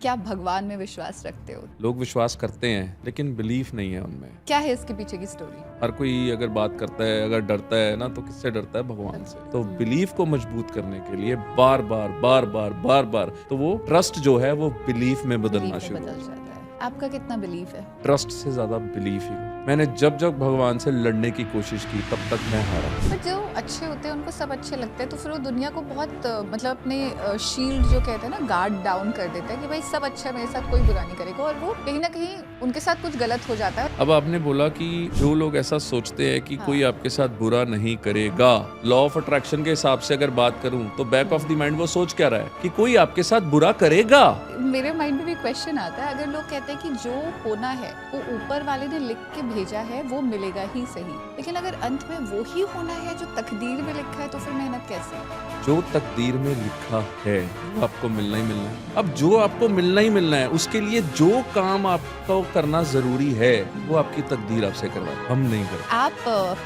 क्या भगवान में विश्वास रखते हो? लोग विश्वास करते हैं लेकिन बिलीफ नहीं है उनमें। क्या है इसके पीछे की स्टोरी? हर कोई अगर बात करता है, अगर डरता है ना, तो किससे डरता है? भगवान से। तो बिलीफ को मजबूत करने के लिए बार बार तो वो ट्रस्ट जो है वो बिलीफ में बदलना Belief में शुरू बदल जाता है। आपका कितना बिलीफ है? ट्रस्ट से ज्यादा बिलीफ ही। मैंने जब जब भगवान से लड़ने की कोशिश की तब तक मैं हारा। पर जो अच्छे होते हैं उनको सब अच्छे लगते हैं, तो फिर वो दुनिया को बहुत मतलब अपने शील्ड जो कहते हैं ना, गार्ड डाउन कर देता है कि भाई सब अच्छा है, मेरे साथ कोई बुरा नहीं करेगा, और वो कहीं ना कहीं उनके साथ कुछ गलत हो जाता है। अब आपने बोला कि जो लोग ऐसा सोचते हैं कि हाँ। कोई आपके साथ बुरा नहीं करेगा, लॉ ऑफ अट्रैक्शन के हिसाब से अगर बात करूं तो बैक ऑफ द माइंड वो सोच क्या रहा है कि कोई आपके साथ बुरा करेगा। मेरे माइंड में भी क्वेश्चन आता है, अगर लोग कहते हैं कि जो होना है वो ऊपर वाले ने लिख के भेजा है, वो मिलेगा ही सही, लेकिन अगर अंत में वो ही होना है जो तकदीर में लिखा है, तो फिर मेहनत कैसे? जो तकदीर में लिखा है वो आपको मिलना ही मिलना है। अब जो आपको मिलना ही मिलना है, उसके लिए जो काम आपको करना जरूरी है वो आपकी तकदीर आपसे करवाए, हम नहीं करते। आप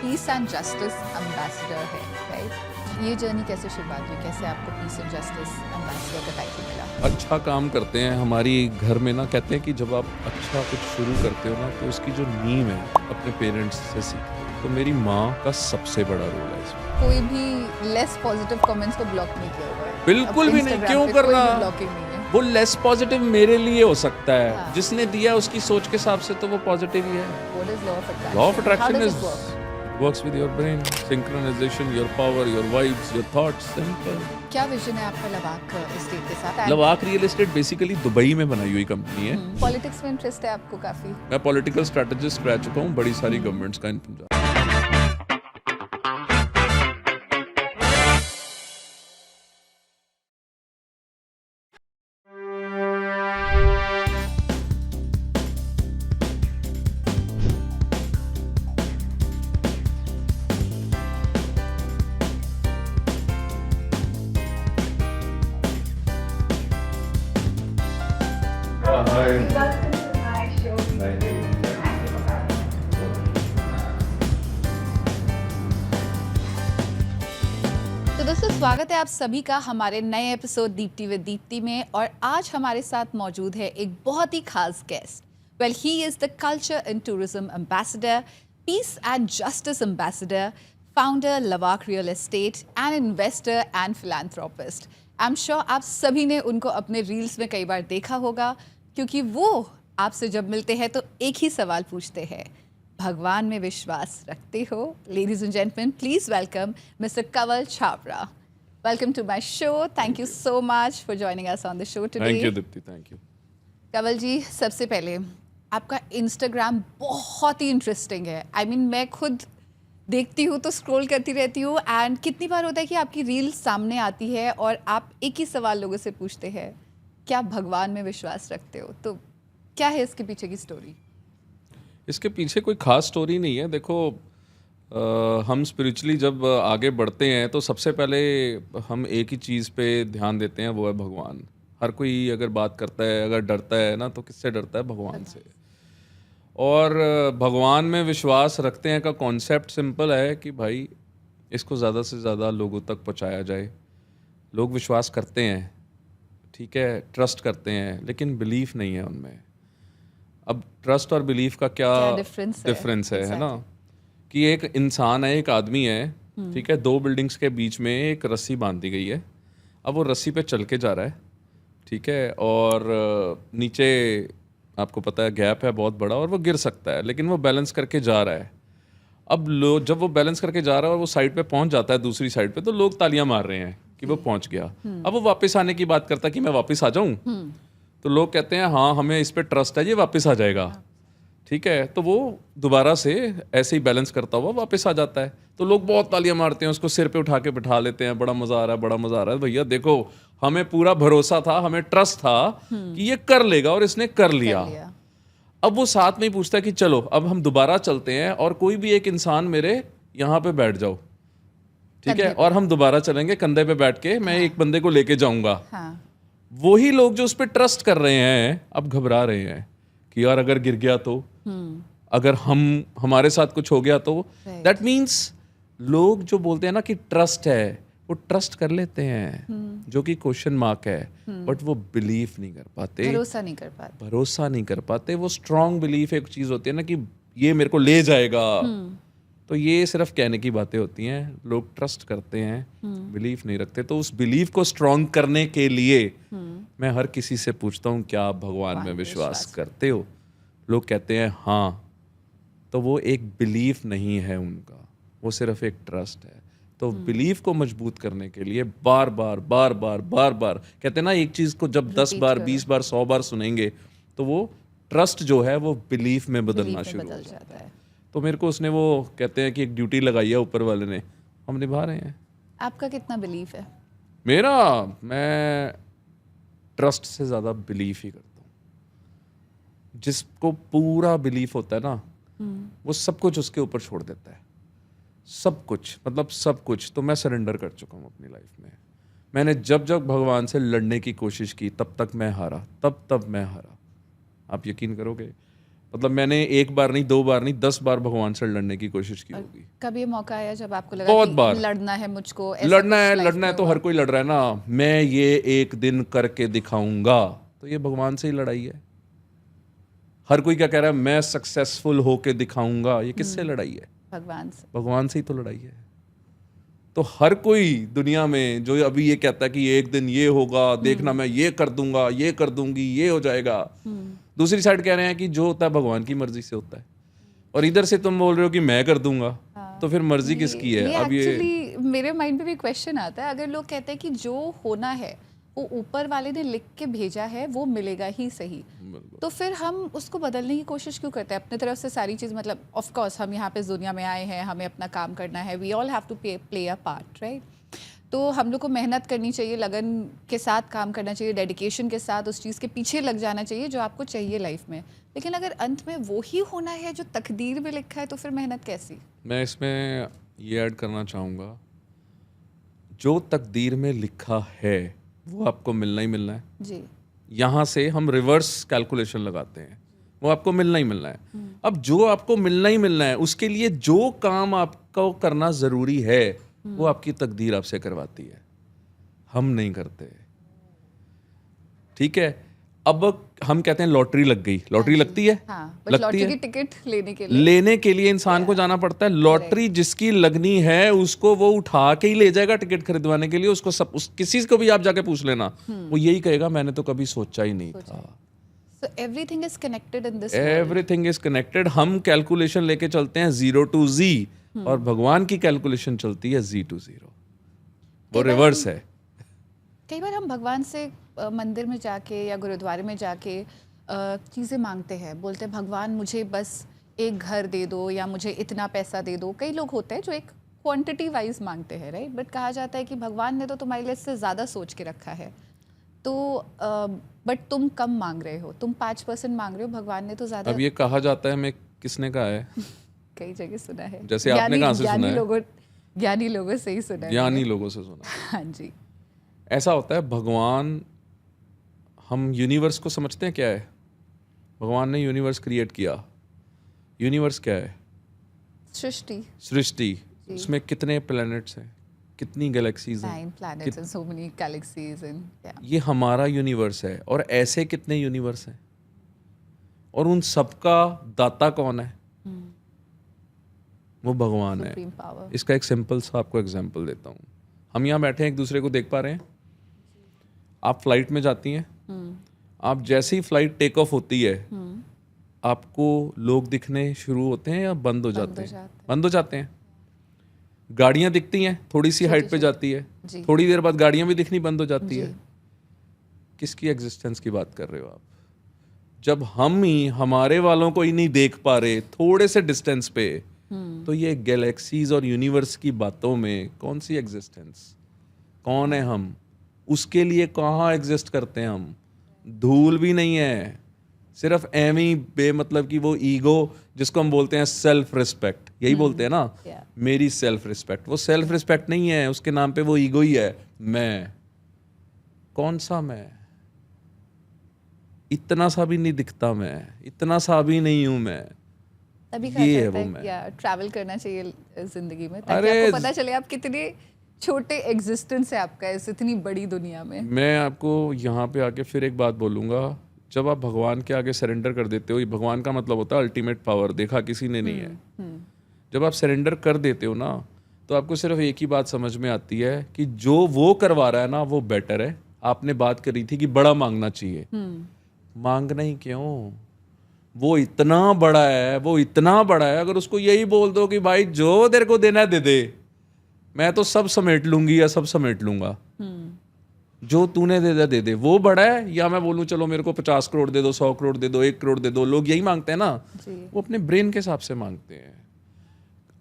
पीस एंड जस्टिस एम्बेसडर है, राइट? ये जर्नी कैसे शुरुआत हुई? कैसे आपको पीस एंड जस्टिस एम्बेसडर का टाइटल मिला? अच्छा काम करते हैं हमारी घर में ना, कहते हैं कि जब आप अच्छा कुछ शुरू करते हो ना तो उसकी जो नींव है अपने पेरेंट्स से सीखते हो। तो मेरी माँ का सबसे बड़ा रोल है इसमें। कोई भी लेस पॉजिटिव कमेंट्स को ब्लॉक नहीं किया हुआ है? बिल्कुल अब भी नहीं, Instagram क्यों पे करना? कोई भी ब्लॉकिंग नहीं है। वो लेस पॉजिटिव मेरे लिए हो सकता है, हाँ। जिसने दिया उसकी सोच के हिसाब से तो वो पॉजिटिव ही है। What is law of attraction? Law of How attraction does is it work? works with your brain, synchronization, your power, your vibes, your thoughts. Simple. क्या विजन है आपका लवाक एस्टेट के साथ? लवाक रियल एस्टेट बेसिकली दुबई में बनाई हुई company है। Politics में इंटरेस्ट है आपको काफी? मैं पॉलिटिकल स्ट्रेटेजिस्ट रह चुका हूँ बड़ी सारी गवर्नमेंट्स का इन पंजाब। तो दोस्तों, स्वागत है आप सभी का हमारे नए एपिसोड दीप्ति विद दीप्ति में। और आज हमारे साथ मौजूद है एक बहुत ही खास guest. Well, he is the culture and tourism ambassador, peace and justice ambassador, founder Lavak real estate and investor and philanthropist. I am sure आप सभी ने उनको अपने रील्स में कई बार देखा होगा, क्योंकि वो आपसे जब मिलते हैं तो एक ही सवाल पूछते हैं, भगवान में विश्वास रखते हो? Ladies and gentleman, please welcome mister Kanwal Chhabra. Welcome to my show. Thank you so much for joining us on the show thank you today. Deepti, thank you. Kanwal ji, सबसे पहले आपका इंस्टाग्राम बहुत ही इंटरेस्टिंग है। आई मीन, मैं खुद देखती हूँ तो स्क्रॉल करती रहती हूँ, एंड कितनी बार होता है कि आपकी रील सामने आती है और आप एक ही सवाल लोगों से पूछते हैं, क्या भगवान में विश्वास रखते हो? तो क्या है इसके पीछे की स्टोरी? इसके पीछे कोई खास स्टोरी नहीं है। देखो, हम स्पिरिचुअली जब आगे बढ़ते हैं तो सबसे पहले हम एक ही चीज़ पे ध्यान देते हैं, वो है भगवान। हर कोई अगर बात करता है, अगर डरता है ना, तो किससे डरता है? भगवान से। और भगवान में विश्वास रखते हैं का कॉन्सेप्ट सिंपल है कि भाई इसको ज़्यादा से ज़्यादा लोगों तक पहुंचाया जाए। लोग विश्वास करते हैं, ठीक है, ट्रस्ट करते हैं, लेकिन बिलीफ नहीं है उनमें। अब ट्रस्ट और बिलीफ का क्या डिफरेंस है ना, कि एक इंसान है, एक आदमी है, ठीक है, दो बिल्डिंग्स के बीच में एक रस्सी बांध दी गई है। अब वो रस्सी पे चल के जा रहा है, ठीक है, और नीचे आपको पता है गैप है बहुत बड़ा और वो गिर सकता है, लेकिन वो बैलेंस करके जा रहा है। अब जब वो बैलेंस करके जा रहा है और वो साइड पे पहुंच जाता है, दूसरी साइड पे, तो लोग तालियां मार रहे हैं कि वो पहुंच गया। अब वो वापस आने की बात करता है कि मैं वापस आ जाऊं, तो लोग कहते हैं हाँ हमें इस पे ट्रस्ट है, ये वापस आ जाएगा, ठीक है। तो वो दोबारा से ऐसे ही बैलेंस करता हुआ वापस आ जाता है। तो लोग बहुत तालियां मारते हैं, उसको सिर पे उठा के बिठा लेते हैं, बड़ा मजा आ रहा है, बड़ा मजा आ रहा है। भैया देखो, हमें पूरा भरोसा था, हमें ट्रस्ट था कि ये कर लेगा, और इसने कर लिया। अब वो साथ में ही पूछता है कि चलो अब हम दोबारा चलते हैं, और कोई भी एक इंसान मेरे यहाँ पे बैठ जाओ, ठीक है, और हम दोबारा चलेंगे कंधे पे बैठ के, मैं एक बंदे को लेके जाऊंगा। वही लोग जो उस पर ट्रस्ट कर रहे हैं अब घबरा रहे हैं कि यार अगर गिर गया तो, अगर हमारे साथ कुछ हो गया तो। दैट मीन्स लोग जो बोलते हैं ना कि ट्रस्ट है, वो ट्रस्ट कर लेते हैं, जो कि क्वेश्चन मार्क है, बट वो बिलीव नहीं कर पाते, भरोसा नहीं कर पाते। वो स्ट्रांग बिलीफ एक चीज़ होती है ना कि ये मेरे को ले जाएगा, तो ये सिर्फ कहने की बातें होती हैं। लोग ट्रस्ट करते हैं, बिलीफ नहीं रखते। तो उस बिलीफ को स्ट्रांग करने के लिए मैं हर किसी से पूछता हूँ, क्या आप भगवान में विश्वास करते हो? लोग कहते हैं हाँ, तो वो एक बिलीफ नहीं है उनका, वो सिर्फ एक ट्रस्ट है। तो बिलीफ को मजबूत करने के लिए बार बार बार बार बार बार कहते हैं ना, एक चीज़ को जब 10 बार 20 बार 100 बार सुनेंगे तो वो ट्रस्ट जो है वो बिलीफ में बदलना शुरू हो जाता है। तो मेरे को उसने वो कहते हैं कि एक ड्यूटी लगाई है ऊपर वाले ने, हम निभा रहे हैं। आपका कितना बिलीफ है? मैं ट्रस्ट से ज़्यादा बिलीफ ही करता हूँ। जिसको पूरा बिलीफ होता है ना, वो सब कुछ उसके ऊपर छोड़ देता है, सब कुछ, मतलब सब कुछ। तो मैं सरेंडर कर चुका हूँ अपनी लाइफ में। मैंने जब जब भगवान से लड़ने की कोशिश की तब तक मैं हारा, तब मैं हारा। आप यकीन करोगे, मतलब मैंने एक बार नहीं, 2 बार नहीं, 10 बार भगवान से लड़ने की कोशिश की होगी। कभी मौका आया जब आपको लगा बहुत कि बार लड़ना है मुझको, लड़ना है तो हर कोई लड़ रहा है ना। मैं ये एक दिन करके दिखाऊंगा, तो ये भगवान से ही लड़ाई है। हर कोई क्या कह रहा है, मैं सक्सेसफुल होके दिखाऊंगा, ये किससे लड़ाई है? भगवान से ही तो लड़ाई है। तो हर कोई दुनिया में जो अभी ये कहता है कि एक दिन ये होगा, देखना मैं ये कर दूंगा, ये कर दूंगी, ये हो जाएगा, दूसरी साइड कह रहे हैं कि जो होता है भगवान की मर्जी से होता है। और इधर से तुम बोल रहे हो कि मैं कर दूंगा, तो फिर मर्जी किसकी है? अब ये मेरे माइंड में भी क्वेश्चन आता है, अगर लोग कहते हैं कि जो होना है वो ऊपर वाले ने लिख के भेजा है, वो मिलेगा ही सही, तो फिर हम उसको बदलने की कोशिश क्यों करते हैं अपने तरफ से सारी चीज़? मतलब ऑफ कोर्स हम यहाँ पे इस दुनिया में आए हैं, हमें अपना काम करना है, we all have to play a part, right? तो हम लोग को मेहनत करनी चाहिए, लगन के साथ काम करना चाहिए, डेडिकेशन के साथ उस चीज़ के पीछे लग जाना चाहिए जो आपको चाहिए लाइफ में। लेकिन अगर अंत में वो ही होना है जो तकदीर में लिखा है, तो फिर मेहनत कैसी? मैं इसमें ये ऐड करना चाहूँगा, जो तकदीर में लिखा है वो आपको मिलना ही मिलना है जी। यहाँ से हम रिवर्स कैलकुलेशन लगाते हैं, वो आपको मिलना ही मिलना है। अब जो आपको मिलना ही मिलना है, उसके लिए जो काम आपको करना ज़रूरी है वो आपकी तकदीर आपसे करवाती है, हम नहीं करते। ठीक है, अब हम कहते हैं लॉटरी लग गई, लॉटरी लगती है, लगती है। टिकट लेने के लिए इंसान को जाना पड़ता है। लॉटरी जिसकी लगनी है उसको वो उठा के ही ले जाएगा टिकट खरीदवाने के लिए। उसको किसी को भी आप जाके पूछ लेना, वो यही कहेगा मैंने तो कभी सोचा ही नहीं था। So everything is connected in this Everything is connected। हम कैलकुलेशन लेके चलते हैं 0 to Z, और भगवान की कैलकुलेशन चलती है Z to 0, वो रिवर्स है। कई बार हम भगवान से मंदिर में जाके या गुरुद्वारे में जाके चीज़ें मांगते हैं, बोलते हैं भगवान मुझे बस एक घर दे दो या मुझे इतना पैसा दे दो। कई लोग होते हैं जो एक क्वांटिटी वाइज मांगते हैं, राइट? बट कहा जाता है कि भगवान ने तो तुम्हारे लिए इससे ज़्यादा सोच के रखा है, तो बट तुम कम मांग रहे हो, तुम 5% मांग रहे हो, भगवान ने तो ज़्यादा। अब ये कहा जाता है, मैं किसने कहा है? कई जगह सुना है, जैसे आपने कहाँ से सुना है? ज्ञानी लोगों से ही सुना है। ज्ञानी लोगों से सुना। हाँ जी। ऐसा होता है, भगवान, हम यूनिवर्स को समझते हैं क्या है? भगवान ने यूनिवर्स क्रिएट किया। यूनिवर्स क्या है? सृष्टि। उसमें कितने प्लैनेट्स हैं, कितनी गैलेक्सीज हैं? 9 planets and so many galaxies and ये हमारा यूनिवर्स है, और ऐसे कितने यूनिवर्स हैं, और उन सबका दाता कौन है? वो भगवान है। इसका एक सिंपल सा आपको एग्जांपल देता हूँ। हम यहाँ बैठे हैं, एक दूसरे को देख पा रहे हैं। आप फ्लाइट में जाती हैं, आप जैसे ही फ्लाइट टेक ऑफ होती है, आपको लोग दिखने शुरू होते हैं या बंद हो जाते हैं? बंद हो जाते हैं। गाड़ियां दिखती हैं, थोड़ी सी हाइट पे जाती है, थोड़ी देर बाद गाड़ियां भी दिखनी बंद हो जाती है। किसकी एग्जिस्टेंस की बात कर रहे हो आप? जब हम ही हमारे वालों को ही नहीं देख पा रहे थोड़े से डिस्टेंस पे, तो ये गैलेक्सीज और यूनिवर्स की बातों में कौन सी एग्जिस्टेंस? कौन है हम? उसके लिए कहाँ एग्जिस्ट करते हैं हम? धूल भी नहीं है, सिर्फ एम ही बेमतलब की वो ईगो जिसको हम बोलते हैं सेल्फ रिस्पेक्ट, यही बोलते हैं ना, मेरी सेल्फ रिस्पेक्ट। वो सेल्फ रिस्पेक्ट नहीं है, उसके नाम पे वो ईगो ही है। मैं कौन सा मैं? इतना सा भी नहीं दिखता मैं, इतना सा भी नहीं हूं मैं। तभी कहा जाता है कि ट्रैवल करना चाहिए जिंदगी में, ताकि आपको पता चले आप कितने छोटे एग्जिस्टेंस है आपका इस इतनी बड़ी दुनिया में? मैं आपको यहाँ पे आके फिर एक बात बोलूँगा, जब आप भगवान के आगे सरेंडर कर देते हो, ये भगवान का मतलब होता है अल्टीमेट पावर, देखा किसी ने नहीं है। जब आप सरेंडर कर देते हो ना, तो आपको सिर्फ एक ही बात समझ में आती है कि जो वो करवा रहा है ना वो बेटर है। आपने बात करी थी कि बड़ा मांगना चाहिए, मांगना ही क्यों, वो इतना बड़ा है, वो इतना बड़ा है। अगर उसको यही बोल दो कि भाई जो तेरे को देना है दे दे, मैं तो सब समेट लूंगी या सब समेट लूंगा, जो तूने दे दे, वो बड़ा है। या मैं बोलूं चलो मेरे को 50 करोड़ दे दो, 100 करोड़ दे दो, 1 करोड़ दे दो, लोग यही मांगते हैं ना। वो अपने ब्रेन के हिसाब से मांगते हैं,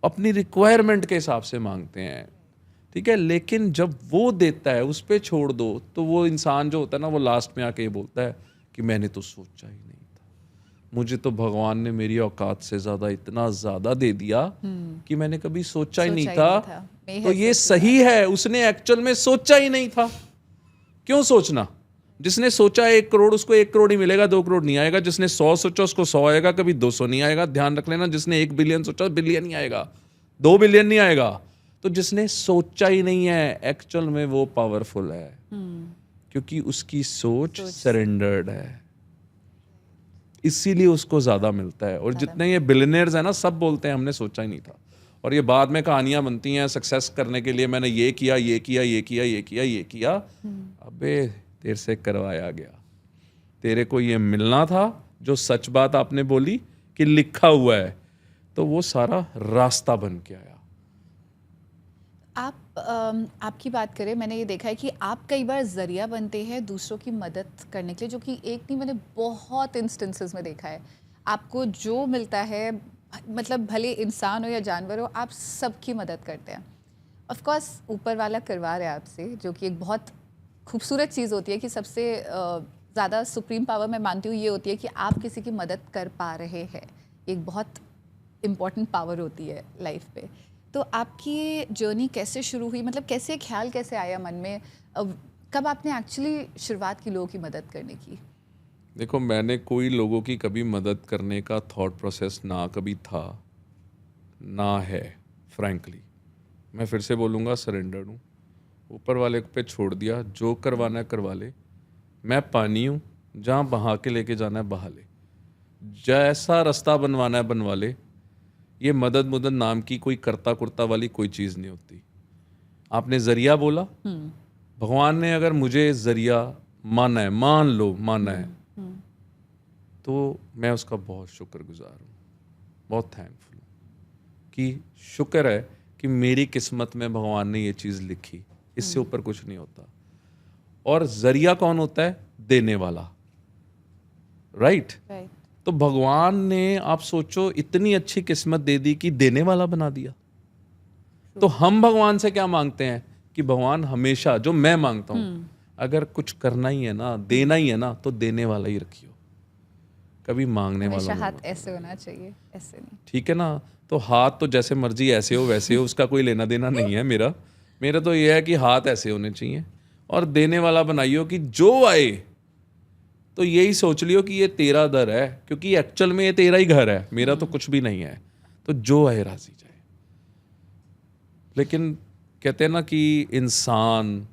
अपनी रिक्वायरमेंट के हिसाब से मांगते हैं, ठीक है। लेकिन जब वो देता है, उस पर छोड़ दो, तो वो इंसान जो होता है ना, वो लास्ट में आके ये बोलता है कि मैंने तो सोचा ही नहीं था, मुझे तो भगवान ने मेरी औकात से ज्यादा इतना ज्यादा दे दिया कि मैंने कभी सोचा ही नहीं था। तो ये सही है, उसने एक्चुअल में सोचा ही नहीं था। क्यों सोचना? जिसने सोचा 1 करोड़, उसको 1 करोड़ ही मिलेगा, 2 करोड़ नहीं आएगा। जिसने 100 सोचा, उसको 100 आएगा, कभी 200 नहीं आएगा। ध्यान रख लेना, जिसने 1 बिलियन सोचा, बिलियन ही आएगा, 2 बिलियन नहीं आएगा। तो जिसने सोचा ही नहीं है, एक्चुअल में वो पावरफुल है, क्योंकि उसकी सोच सरेंडर्ड है, इसीलिए उसको ज्यादा मिलता है। और जितने ये बिलियनर्स हैं ना, सब बोलते हैं हमने सोचा ही नहीं था। और ये बाद में कहानियां बनती हैं सक्सेस करने के लिए, मैंने ये किया, ये किया, ये किया, ये किया, ये किया। अबे तेरे से करवाया गया, तेरे को ये मिलना था जो सच बात आपने बोली कि लिखा हुआ है, तो वो सारा रास्ता बन के आया। आपकी बात करें, मैंने ये देखा है कि आप कई बार जरिया बनते हैं दूसरों की मदद करने के लिए, जो कि एक नहीं, मैंने बहुत इंस्टेंसेस में देखा है। आपको जो मिलता है, मतलब भले इंसान हो या जानवर हो, आप सबकी मदद करते हैं। ऑफ कोर्स ऊपर वाला करवा रहा है आपसे, जो कि एक बहुत खूबसूरत चीज़ होती है कि सबसे ज़्यादा सुप्रीम पावर मैं मानती हूँ ये होती है कि आप किसी की मदद कर पा रहे हैं। एक बहुत इम्पॉर्टेंट पावर होती है लाइफ पे। तो आपकी ये जर्नी कैसे शुरू हुई, मतलब कैसे ख्याल कैसे आया मन में, कब आपने एक्चुअली शुरुआत की लोगों की मदद करने की? देखो, मैंने कोई लोगों की कभी मदद करने का थॉट प्रोसेस ना कभी था ना है। फ्रैंकली मैं फिर से बोलूँगा, सरेंडर्ड हूँ, ऊपर वाले पे छोड़ दिया, जो करवाना है करवा ले। मैं पानी हूँ, जहाँ बहा के लेके जाना है बहा ले, जैसा रास्ता बनवाना है बनवा ले। ये मदद नाम की कोई करता कुर्ता वाली कोई चीज़ नहीं होती। आपने जरिया बोला, भगवान ने अगर मुझे जरिया माना है, मान लो माना है, तो मैं उसका बहुत शुक्रगुजार हूँ, बहुत थैंकफुल हूँ कि शुक्र है कि मेरी किस्मत में भगवान ने ये चीज़ लिखी। इससे ऊपर कुछ नहीं होता। और जरिया कौन होता है? देने वाला, राइट? तो भगवान ने, आप सोचो, इतनी अच्छी किस्मत दे दी कि देने वाला बना दिया। तो हम भगवान से क्या मांगते हैं कि भगवान हमेशा, जो मैं मांगता हूँ, अगर कुछ करना ही है ना, देना ही है ना, तो देने वाला ही रखियो, कभी मांगने वाला नहीं। हाथ ऐसे होना चाहिए, ऐसे नहीं, ठीक है ना? तो हाथ तो जैसे मर्जी ऐसे हो वैसे हो, उसका कोई लेना देना नहीं है मेरा तो ये है कि हाथ ऐसे होने चाहिए। और देने वाला बनाइयो कि जो आए तो यही सोच लियो कि ये तेरा दर है, क्योंकि एक्चुअल में ये तेरा ही घर है, मेरा तो कुछ भी नहीं है। तो जो आए राजी जाए। लेकिन कहते हैं ना कि इंसान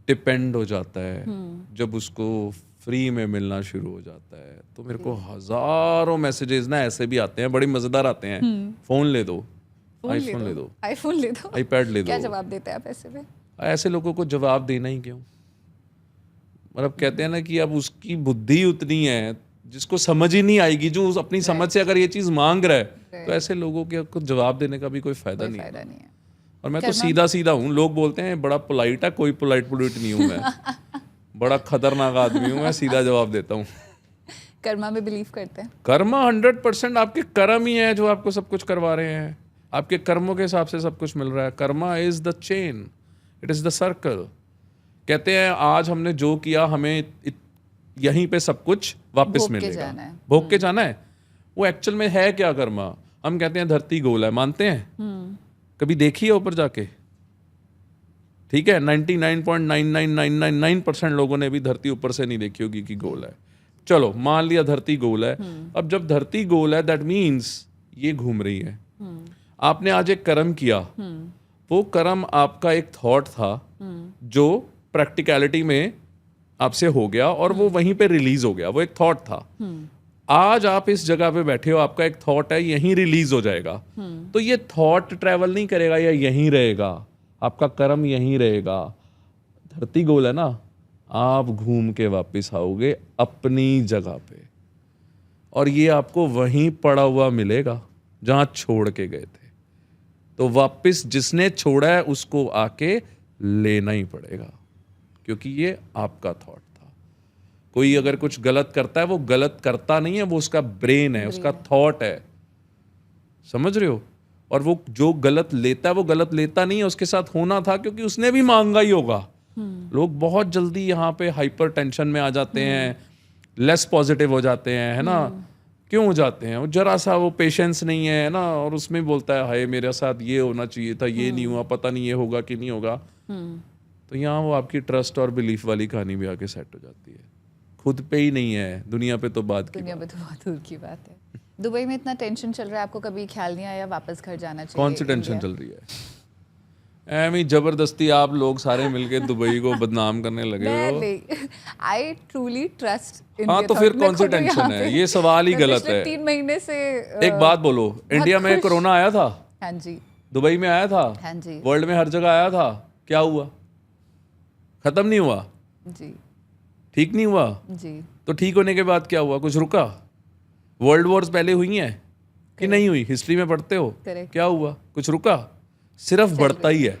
डिपेंड हो जाता है जब उसको फ्री में मिलना शुरू हो जाता है। तो मेरे को हजारों मैसेजेस ना ऐसे भी आते हैं, बड़े मजेदार आते हैं। फोन ले दो, आईफोन ले दो, आईफोन ले दो, आईपैड ले दो। क्या जवाब देते हैं आप ऐसे में? ऐसे लोगों को जवाब देना ही क्यों? मतलब कहते हैं ना कि अब उसकी बुद्धि उतनी है जिसको समझ ही नहीं आएगी, जो अपनी समझ से अगर ये चीज मांग रहा है, तो ऐसे लोगों के जवाब देने का भी कोई फायदा नहीं है। और मैं तो सीधा हूँ। लोग बोलते हैं बड़ा पोलाइट है, कोई पोलाइट नहीं हूँ मैं। बड़ा खतरनाक आदमी हूँ मैं, सीधा जवाब देता हूँ। कर्मा में बिलीव करते हैं? कर्मा 100%। आपके कर्म ही है जो आपको सब कुछ करवा रहे हैं। आपके कर्मों के हिसाब से सब कुछ मिल रहा है। Karma is the chain, it is the circle. कहते हैं आज हमने जो किया, हमें यहीं पे सब कुछ वापस मिलेगा, भोग के जाना है। वो एक्चुअल में है क्या कर्मा? हम कहते हैं धरती गोल है, मानते हैं? कभी देखी है ऊपर जाके? ठीक है, 99.99999% लोगों ने भी धरती ऊपर से नहीं देखी होगी कि गोल है। चलो मान लिया धरती गोल है। अब जब धरती गोल है, दैट मीन्स ये घूम रही है। आपने आज एक कर्म किया वो कर्म आपका एक थॉट था जो प्रैक्टिकलिटी में आपसे हो गया और वो वहीं पे रिलीज हो गया, वो एक थॉट था। आज आप इस जगह पे बैठे हो, आपका एक थॉट है, यहीं रिलीज हो जाएगा। तो ये थॉट ट्रैवल नहीं करेगा या यहीं रहेगा, आपका कर्म यहीं रहेगा। धरती गोल है ना, आप घूम के वापस आओगे अपनी जगह पे और ये आपको वहीं पड़ा हुआ मिलेगा जहां छोड़ के गए थे। तो वापस जिसने छोड़ा है उसको आके लेना ही पड़ेगा, क्योंकि ये आपका थॉट था। कोई अगर कुछ गलत करता है, वो गलत करता नहीं है, वो उसका ब्रेन है, उसका थॉट है, समझ रहे हो। और वो जो गलत लेता है वो गलत लेता नहीं है, उसके साथ होना था क्योंकि उसने भी मांगा ही होगा। लोग बहुत जल्दी यहाँ पे हाइपर टेंशन में आ जाते हैं, लेस पॉजिटिव हो जाते हैं, है ना। क्यों हो जाते हैं? वो जरा सा वो पेशेंस नहीं है ना, और उसमें बोलता है हाय मेरे साथ ये होना चाहिए था, ये नहीं हुआ, पता नहीं ये होगा कि नहीं होगा। तो यहाँ वो आपकी ट्रस्ट और बिलीफ वाली कहानी भी आके सेट हो जाती है। खुद पे ही नहीं है, दुनिया पे तो बात की दुनिया पे तो बहुत दूर की बात है। दुबई में इतना टेंशन चल रहा है, आपको कभी ख्याल नहीं आया वापस घर जाना चाहिए? कौन सी टेंशन चल रही है? एमी जबरदस्ती आप लोग सारे मिलके दुबई को बदनाम करने लगे हो। I truly trust. हाँ तो फिर कौन सी टेंशन है? ये सवाल ही गलत है। 3 महीने से एक बात बोलो, इंडिया में कोरोना आया था, हाँ जी, दुबई में आया था, हाँ जी, वर्ल्ड में हर जगह आया था, क्या हुआ? खत्म नहीं हुआ, जी ठीक नहीं हुआ। जी। तो ठीक होने के बाद क्या हुआ? कुछ रुका? वर्ल्ड वॉर्स पहले हुई हैं कि नहीं हुई? हिस्ट्री में पढ़ते हो, Correct. क्या हुआ? कुछ रुका? सिर्फ बढ़ता ही है,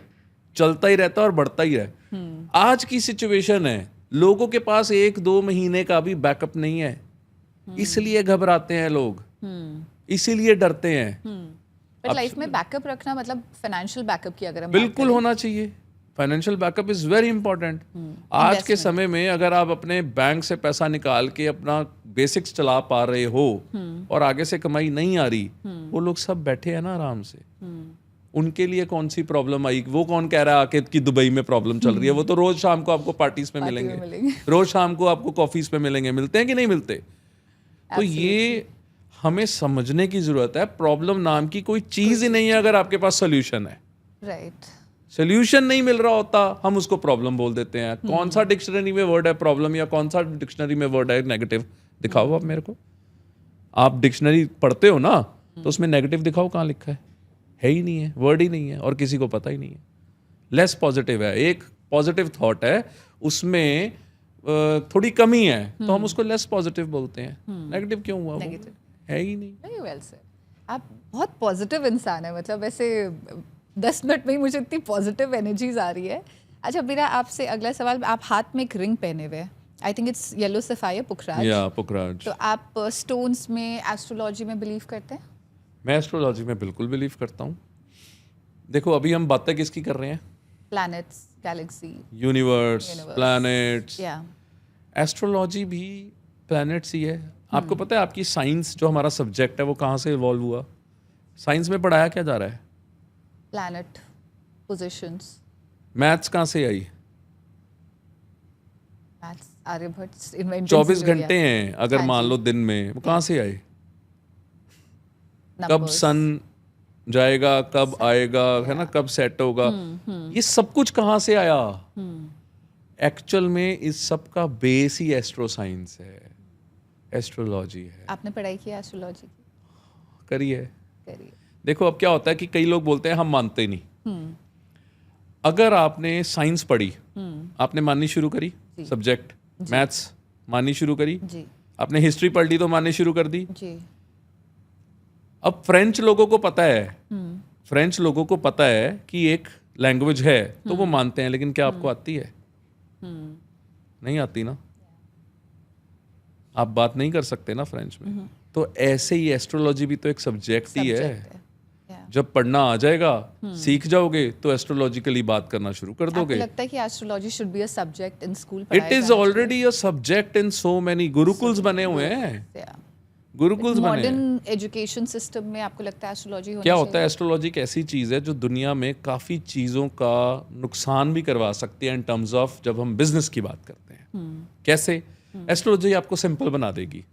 चलता ही रहता है और बढ़ता ही है। आज की सिचुएशन है, लोगों के पास 1-2 महीने का भी बैकअप नहीं है, इसलिए घबराते हैं लोग, इसीलिए डरते हैं। बट लाइफ में बैकअप रखना मतलब फाइनेंशियल बैकअप की अगर हम बिल्कुल होना चाहिए। Financial backup is very important. आज के समय में अगर आप अपने बैंक से पैसा निकाल के अपना बेसिक्स चला पा रहे हो और आगे से कमाई नहीं आ रही, वो लोग सब बैठे हैं ना आराम से। उनके लिए कौन सी प्रॉब्लम आई? वो कौन कह रहा है आके कि दुबई में प्रॉब्लम चल रही है? वो तो रोज शाम को आपको पार्टीज में मिलेंगे, रोज शाम को आपको कॉफीज पे मिलेंगे। मिलते हैं कि नहीं मिलते? तो ये हमें समझने की जरूरत है, प्रॉब्लम नाम की कोई चीज ही नहीं है अगर आपके पास सोल्यूशन है। राइट। सोल्यूशन नहीं मिल रहा होता, हम उसको प्रॉब्लम बोल देते हैं। कौन सा डिक्शनरी में वर्ड है प्रॉब्लम, या कौन सा डिक्शनरी में वर्ड है नेगेटिव? दिखाओ आप मेरे को। आप डिक्शनरी पढ़ते हो ना, तो उसमें नेगेटिव दिखाओ, कहाँ लिखा है ही नहीं है, वर्ड ही नहीं है और किसी को पता ही नहीं है। लेस पॉजिटिव है, एक पॉजिटिव थॉट है, उसमें थोड़ी कमी है, तो हम उसको लेस पॉजिटिव बोलते हैं। नेगेटिव क्यों हुआ? नेगेटिव है ही नहीं। Very well sir. आप बहुत पॉजिटिव इंसान है, मतलब ऐसे 10 मिनट में ही मुझे इतनी पॉजिटिव एनर्जीज आ रही है। अच्छा, मेरा आपसे अगला सवाल, आप हाथ में एक रिंग पहने हुए हैं, I think it's yellow sapphire, पुखराज। या पुखराज। तो आप स्टोन्स में, एस्ट्रोलॉजी में बिलीव करते हैं? मैं एस्ट्रोलॉजी में बिल्कुल बिलीव करता हूँ। देखो अभी हम बातें किसकी कर रहे हैं? Planets, Galaxy, universe, planets. या एस्ट्रोलॉजी भी प्लैनेट्स ही है। आपको पता है आपकी साइंस जो हमारा सब्जेक्ट है वो कहाँ से इवॉल्व हुआ? साइंस में पढ़ाया क्या जा रहा है? Planet positions. मैथ्स कहाँ से आई? Maths Aryabhata invention. 24 घंटे हैं अगर मान लो दिन में, वो कहाँ से आए? कब सन जाएगा, कब आएगा, है ना, कब सेट होगा, ये सब कुछ कहाँ से आया? एक्चुअल में इस सब का बेस ही एस्ट्रो साइंस है, एस्ट्रोलॉजी है। आपने पढ़ाई की एस्ट्रोलॉजी की? करी है। करिए। देखो अब क्या होता है कि कई लोग बोलते हैं हम मानते ही नहीं। अगर आपने साइंस पढ़ी, आपने माननी शुरू करी, सब्जेक्ट मैथ्स माननी शुरू करी जी, आपने हिस्ट्री पढ़ ली तो माननी शुरू कर दी। जी। अब फ्रेंच लोगों को पता है, फ्रेंच लोगों को पता है कि एक लैंग्वेज है तो वो मानते हैं, लेकिन क्या आपको आती है? नहीं आती ना, आप बात नहीं कर सकते ना फ्रेंच में। तो ऐसे ही एस्ट्रोलॉजी भी तो एक सब्जेक्ट ही है। जब पढ़ना आ जाएगा, सीख जाओगे तो एस्ट्रोलॉजिकली बात करना शुरू कर दोगे। आपको लगता है कि astrology should be a subject in school? It is already a subject in so many gurukuls बने हुए हैं, गुरुकुल्स बने। मॉडर्न एजुकेशन सिस्टम में आपको लगता है एस्ट्रोलॉजी होनी क्या चाहिए? होता है, एस्ट्रोलॉजी एक ऐसी चीज है जो दुनिया में काफी चीजों का नुकसान भी करवा सकती है इन टर्म्स ऑफ जब हम बिजनेस की बात करते हैं। कैसे? एस्ट्रोलॉजी आपको सिंपल बना देगी,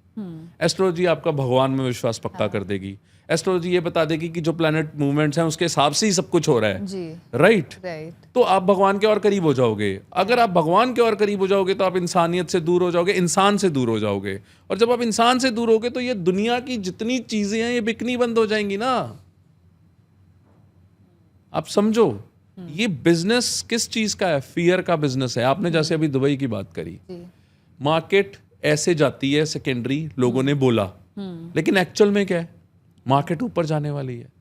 एस्ट्रोलॉजी आपका भगवान में विश्वास पक्का कर देगी, एस्ट्रोलॉजी ये बता देगी कि जो प्लैनेट मूवमेंट्स हैं उसके हिसाब से ही सब कुछ हो रहा है जी राइट। राइट तो आप भगवान के और करीब हो जाओगे। अगर आप भगवान के और करीब हो जाओगे तो आप इंसानियत से दूर हो जाओगे, इंसान से दूर हो जाओगे, और जब आप इंसान से दूर होगे तो ये दुनिया की जितनी चीजें हैं ये बिकनी बंद हो जाएंगी ना। आप समझो ये बिजनेस किस चीज का है, फियर का बिजनेस है। आपने जैसे अभी दुबई की बात करी, मार्केट ऐसे जाती है सेकेंडरी, लोगों ने बोला, लेकिन एक्चुअल में क्या है, मार्केट ऊपर जाने वाली है।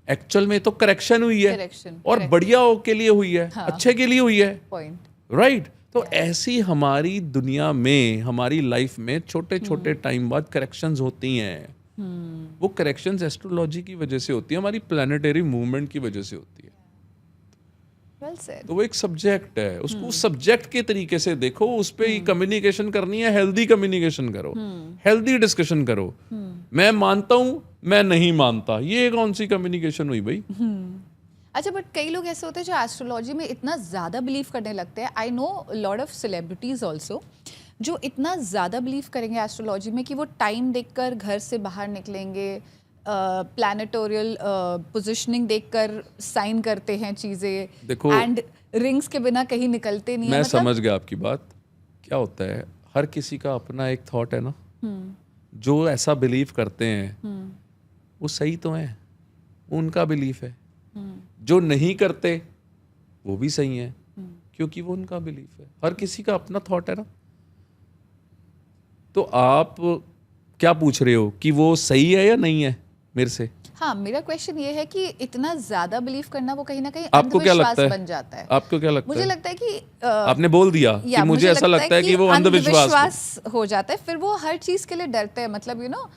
एक्चुअल में तो करेक्शन हुई है और बढ़िया के लिए हुई है, अच्छे के लिए हुई है, राइट। तो ऐसी हमारी दुनिया में, हमारी लाइफ में छोटे छोटे टाइम बाद करेक्शंस होती हैं। वो करेक्शंस एस्ट्रोलॉजी की वजह से होती है, हमारी प्लैनेटरी मूवमेंट की वजह से होती है। well said. तो वो एक सब्जेक्ट है, उसको सब्जेक्ट के तरीके से देखो, उस पे ही कम्युनिकेशन करनी है। हेल्दी कम्युनिकेशन करो, हेल्दी डिस्कशन करो। मैं मानता हूं, मैं नहीं मानता, ये कौन सी कम्युनिकेशन हुई भाई। अच्छा, बट कई लोग ऐसे होते हैं जो एस्ट्रोलॉजी में इतना ज़्यादा बिलीव करने लगते हैं। I know lot of celebrities also जो इतना ज़्यादा बिलीव करेंगे एस्ट्रोलॉजी में कि वो टाइम देखकर घर से बाहर निकलेंगे, प्लैनेटोरियल पोजिशनिंग देखकर साइन करते हैं चीज़ें, देखो एंड रिंग्स के बिना कहीं निकलते नहीं। मैं समझ गया आपकी बात। क्या होता है, हर किसी का अपना एक थॉट है ना। जो ऐसा बिलीव करते हैं वो सही तो है, वो उनका बिलीफ है। जो नहीं करते वो भी सही है, क्योंकि वो उनका बिलीफ है। हर किसी का अपना थॉट है ना। तो आप क्या पूछ रहे हो कि वो सही है या नहीं है मेरे से? हाँ, मेरा क्वेश्चन ये है कि इतना ज्यादा बिलीव करना वो कहीं ना कहीं आपको क्या लगता है, बन जाता है। आपको क्या लगता है? मुझे लगता है कि आपने बोल दिया कि मुझे ऐसा लगता है कि वो अंधविश्वास हो जाता है, फिर वो हर चीज के लिए डरते हैं। मतलब you know,